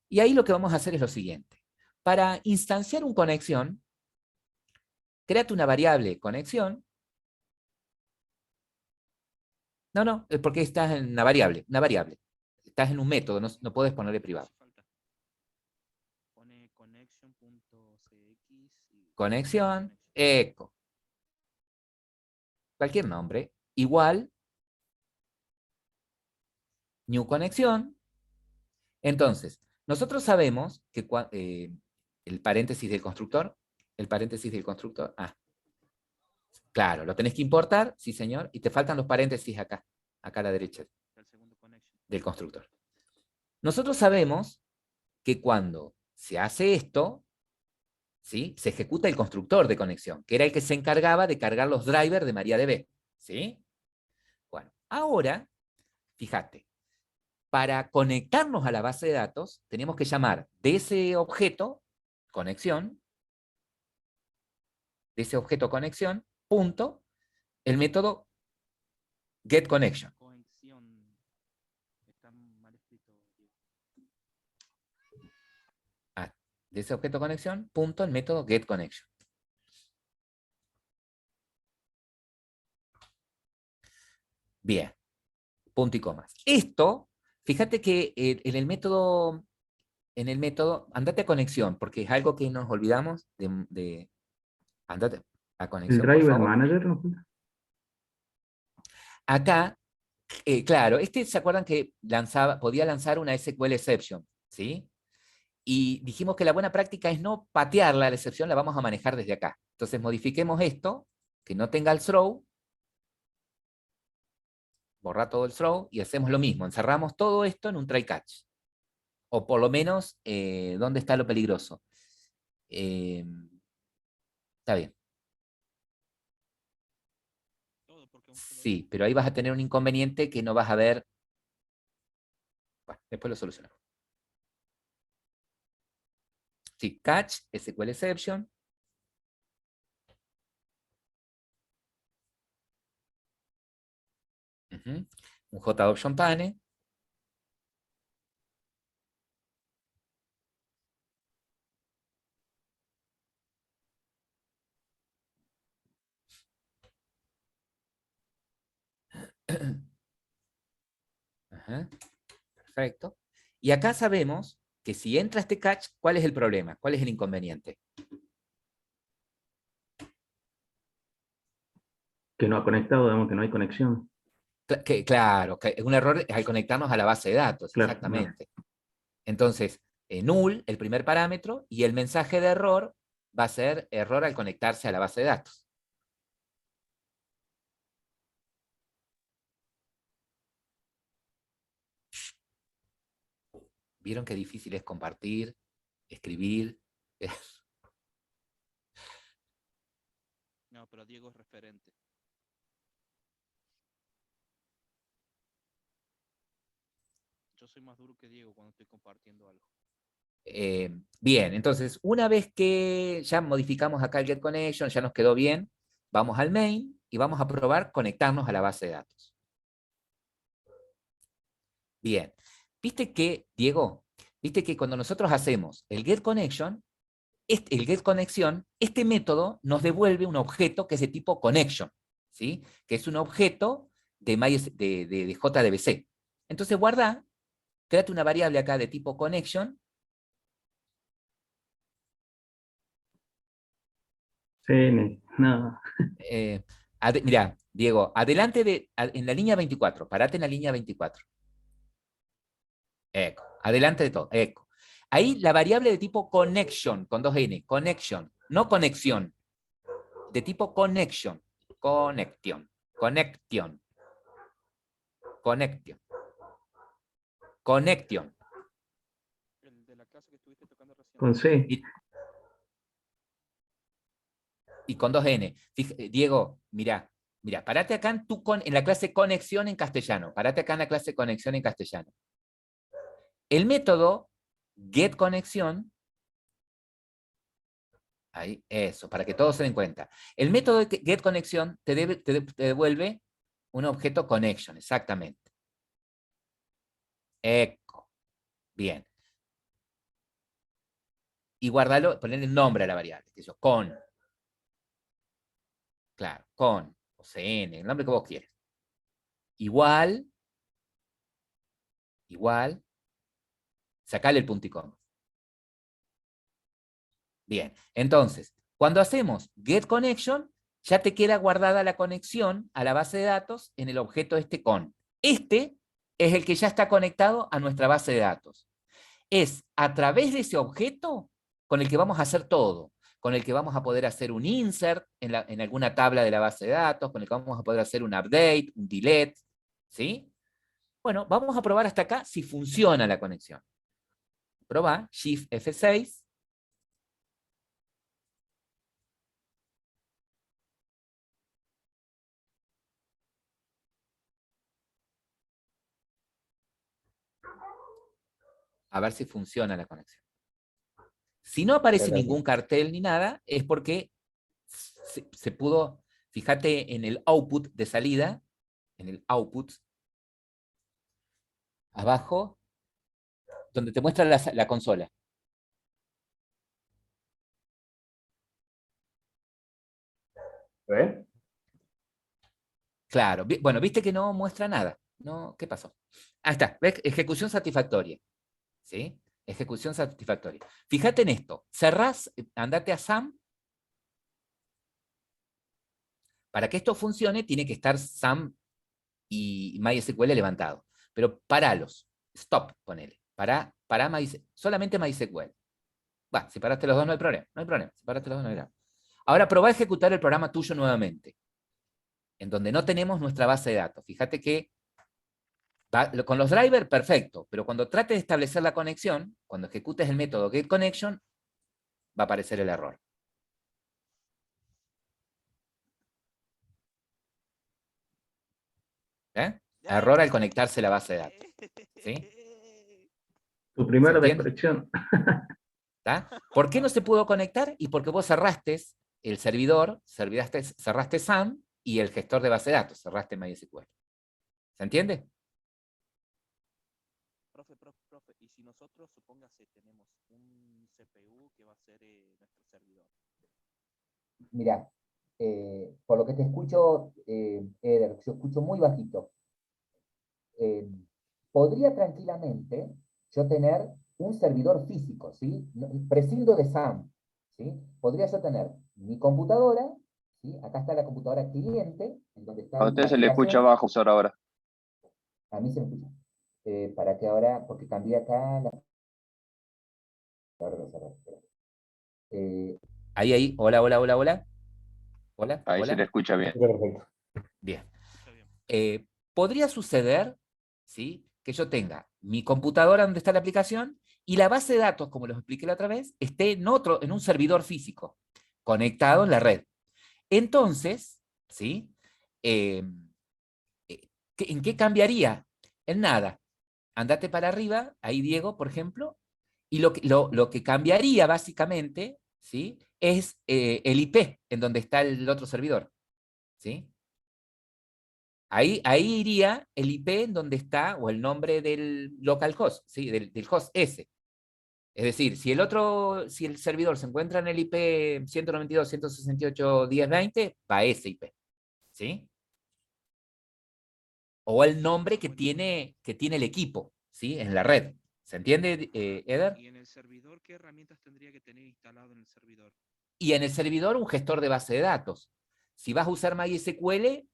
[SPEAKER 1] Y ahí lo que vamos a hacer es lo siguiente. Para instanciar un conexión, créate una variable conexión. No, es porque estás en una variable. Estás en un método, no puedes ponerle privado.
[SPEAKER 8] Pone connection.cx
[SPEAKER 1] conexión, eco. Cualquier nombre, igual, new conexión. Entonces, nosotros sabemos que el paréntesis del constructor, claro, lo tenés que importar, sí señor, y te faltan los paréntesis acá a la derecha del constructor. Nosotros sabemos que cuando se hace esto, ¿sí? Se ejecuta el constructor de conexión, que era el que se encargaba de cargar los drivers de MariaDB, ¿sí? Bueno, ahora, fíjate, para conectarnos a la base de datos, tenemos que llamar de ese objeto, conexión, punto, el método getConnection. De ese objeto conexión, punto, el método getConnection. Bien, punto y comas. Esto, fíjate que en el método, andate a conexión, porque es algo que nos olvidamos andate a
[SPEAKER 2] El
[SPEAKER 1] conexión, por
[SPEAKER 2] driver
[SPEAKER 1] favor.
[SPEAKER 2] manager, ¿no?
[SPEAKER 1] Acá, claro, ¿se acuerdan que podía lanzar una SQL exception? ¿Sí? Y dijimos que la buena práctica es no patearla, la excepción la vamos a manejar desde acá. Entonces modifiquemos esto, que no tenga el throw, borra todo el throw y hacemos lo mismo, encerramos todo esto en un try catch. O por lo menos, ¿dónde está lo peligroso? Está bien. Sí, pero ahí vas a tener un inconveniente que no vas a ver. Bueno, después lo solucionamos. Sí, catch, SQL exception. Un JOption pane. Ajá, perfecto. Y acá sabemos que si entra este catch, ¿cuál es el problema? ¿Cuál es el inconveniente?
[SPEAKER 2] Que no ha conectado, digamos que no hay conexión.
[SPEAKER 1] Claro, que es un error al conectarnos a la base de datos,
[SPEAKER 2] Claro,
[SPEAKER 1] exactamente. Entonces, null, el primer parámetro, y el mensaje de error va a ser error al conectarse a la base de datos. ¿Vieron qué difícil es compartir, escribir?
[SPEAKER 8] No, pero Diego es referente. Yo soy más duro que Diego cuando estoy compartiendo algo.
[SPEAKER 1] Bien, entonces, una vez que ya modificamos acá el getConnection, ya nos quedó bien, vamos al main y vamos a probar conectarnos a la base de datos. Bien, viste que, Diego, viste que cuando nosotros hacemos el getConnection, este método nos devuelve un objeto que es de tipo connection, ¿sí? Que es un objeto de JDBC. Entonces guarda, créate una variable acá de tipo connection.
[SPEAKER 2] CN, no.
[SPEAKER 1] Mira, Diego, en la línea 24, parate en la línea 24. Eco, adelante de todo, eco. Ahí la variable de tipo connection, con 2N, connection, no conexión, de tipo connection, connection, connection, connection, connection.
[SPEAKER 8] El de la clase que estuviste tocando recién.
[SPEAKER 2] Con C.
[SPEAKER 1] Y con 2N. Diego, mira, parate acá en la clase conexión en castellano. Parate acá en la clase conexión en castellano. El método getConnection, ahí, eso, para que todos se den cuenta. El método de getConnection te devuelve un objeto connection, exactamente. Eco. Bien. Y guardalo, ponerle el nombre a la variable, que es con. Claro, con, o CN, el nombre que vos quieras. Igual, sacale el punto y coma. Bien, entonces, Cuando hacemos get connection, ya te queda guardada la conexión a la base de datos en el objeto este con. Este es el que ya está conectado a nuestra base de datos. Es a través de ese objeto con el que vamos a hacer todo, con el que vamos a poder hacer un insert en alguna tabla de la base de datos, con el que vamos a poder hacer un update, un delete, ¿sí? Bueno, vamos a probar hasta acá si funciona la conexión. Probá, Shift F6. A ver si funciona la conexión. Si no aparece ningún cartel ni nada, es porque se pudo, fíjate en el output de salida, en el output, abajo, donde te muestra la consola.
[SPEAKER 2] ¿Ves?
[SPEAKER 1] Claro, bueno, viste que no muestra nada. No, ¿qué pasó? Ahí está, ¿ves? Ejecución satisfactoria. ¿Sí? Ejecución satisfactoria. Fíjate en esto. Cerrás, andate a SAM. Para que esto funcione, tiene que estar SAM y MySQL levantado. Pero paralos. Stop, ponele. Para solamente MySQL. Va, si paraste los dos no hay problema. No hay problema. Si paraste los dos no hay problema. Ahora probá a ejecutar el programa tuyo nuevamente. En donde no tenemos nuestra base de datos. Fíjate que con los drivers, perfecto. Pero cuando trates de establecer la conexión, cuando ejecutes el método getConnection, va a aparecer el error. ¿Eh? Error al conectarse la base de datos. ¿Sí?
[SPEAKER 2] Tu primera
[SPEAKER 1] ¿Se entiende?
[SPEAKER 2] desconexión.
[SPEAKER 1] ¿Está? ¿Por qué no se pudo conectar? Y porque vos cerraste el servidor, cerraste SAM y el gestor de base de datos, cerraste MySQL. ¿Se entiende?
[SPEAKER 8] Profe, y si nosotros, supóngase, tenemos un CPU que va a ser nuestro servidor.
[SPEAKER 1] Mira, por lo que te escucho, Eder, yo escucho muy bajito. Podría tranquilamente yo tener un servidor físico, ¿sí? Prescindo de SAM, ¿sí? Podría yo tener mi computadora, ¿sí? Acá está la computadora cliente, en donde está
[SPEAKER 3] A usted
[SPEAKER 1] la
[SPEAKER 3] se le escucha
[SPEAKER 1] aplicación.
[SPEAKER 3] bajo usar ahora.
[SPEAKER 1] A mí se me escucha. Para que ahora, porque cambié acá la... ahí, hola, hola, hola, hola. Hola,
[SPEAKER 3] Ahí se le
[SPEAKER 1] hola.
[SPEAKER 3] escucha bien.
[SPEAKER 2] Perfecto.
[SPEAKER 1] Bien.
[SPEAKER 8] Está bien.
[SPEAKER 1] Podría suceder, ¿sí? Que yo tenga mi computadora donde está la aplicación y la base de datos, como los expliqué la otra vez, esté en un servidor físico, conectado en la red. Entonces, ¿sí? Eh, ¿En qué cambiaría? En nada. Andate para arriba, ahí Diego, por ejemplo, y lo que cambiaría básicamente, ¿sí? Es el IP en donde está el otro servidor, ¿sí? Ahí iría el IP en donde está, o el nombre del localhost, ¿sí? Del host S. Es decir, si el servidor se encuentra en el IP 192.168.10.20, va a ese IP, ¿sí? O el nombre que tiene el equipo, ¿sí? En la red. ¿Se entiende, Eder?
[SPEAKER 8] ¿Y en el servidor qué herramientas tendría que tener instalado en el servidor?
[SPEAKER 1] Y en el servidor un gestor de base de datos. Si vas a usar MySQL,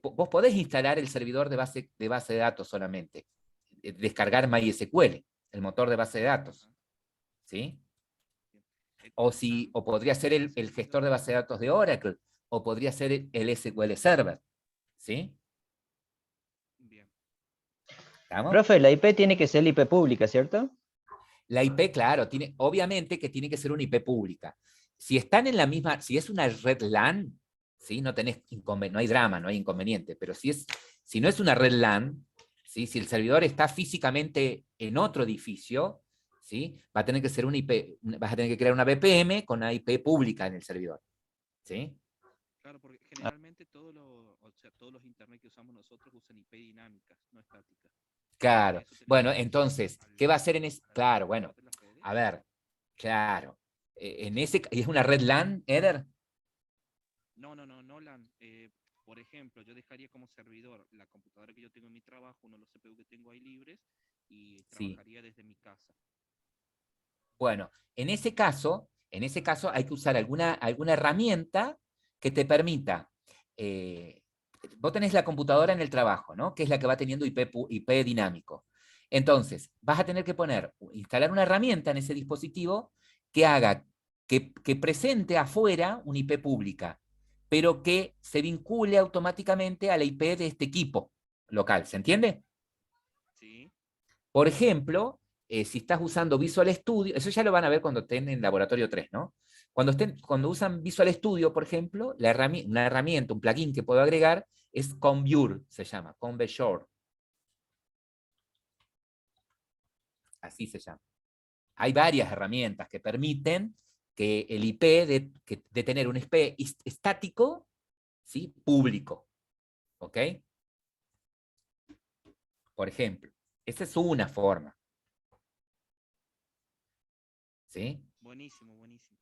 [SPEAKER 1] vos podés instalar el servidor de base de datos solamente. Descargar MySQL, el motor de base de datos. ¿Sí? O podría ser el gestor de base de datos de Oracle, o podría ser el SQL Server. ¿Sí?
[SPEAKER 8] Bien.
[SPEAKER 1] ¿Estamos?
[SPEAKER 9] Profe, la IP tiene que ser la IP pública, ¿cierto?
[SPEAKER 1] La IP, claro, obviamente que tiene que ser una IP pública. Si están en la misma, si es una red LAN, ¿sí? No hay drama, no hay inconveniente, pero si no es una red LAN, ¿sí? Si el servidor está físicamente en otro edificio, ¿sí? Va a tener que ser una IP, vas a tener que crear una VPN con una IP pública en el servidor. ¿Sí?
[SPEAKER 8] Claro, porque generalmente todos los internet que usamos nosotros usan IP dinámicas, no estáticas.
[SPEAKER 1] Claro.
[SPEAKER 8] Eso tenemos
[SPEAKER 1] Bueno,
[SPEAKER 8] que
[SPEAKER 1] entonces,
[SPEAKER 8] al-
[SPEAKER 1] ¿qué va a hacer en ese?
[SPEAKER 8] para
[SPEAKER 1] Claro,
[SPEAKER 8] poder
[SPEAKER 1] bueno,
[SPEAKER 8] romper las redes.
[SPEAKER 1] a ver, claro. ¿Es una red LAN, Eder?
[SPEAKER 8] No, LAN. Por ejemplo, yo dejaría como servidor la computadora que yo tengo en mi trabajo, uno de los CPU que tengo ahí libres, y
[SPEAKER 1] Sí.
[SPEAKER 8] trabajaría desde mi casa.
[SPEAKER 1] Bueno, en En ese caso hay que usar alguna herramienta que te permita, vos tenés la computadora en el trabajo, ¿no? Que es la que va teniendo IP dinámico. Entonces, vas a tener que instalar una herramienta en ese dispositivo que haga, que presente afuera una IP pública, pero que se vincule automáticamente a la IP de este equipo local, ¿se entiende?
[SPEAKER 8] Sí.
[SPEAKER 1] Por ejemplo, si estás usando Visual Studio, eso ya lo van a ver cuando estén en Laboratorio 3, ¿no? Cuando usan Visual Studio, por ejemplo, una herramienta, un plugin que puedo agregar es Convure, se llama, Convure. Así se llama. Hay varias herramientas que permiten que el IP de tener un IP estático, ¿sí? Público. ¿Ok? Por ejemplo, esa es una forma. ¿Sí?
[SPEAKER 8] Buenísimo, buenísimo.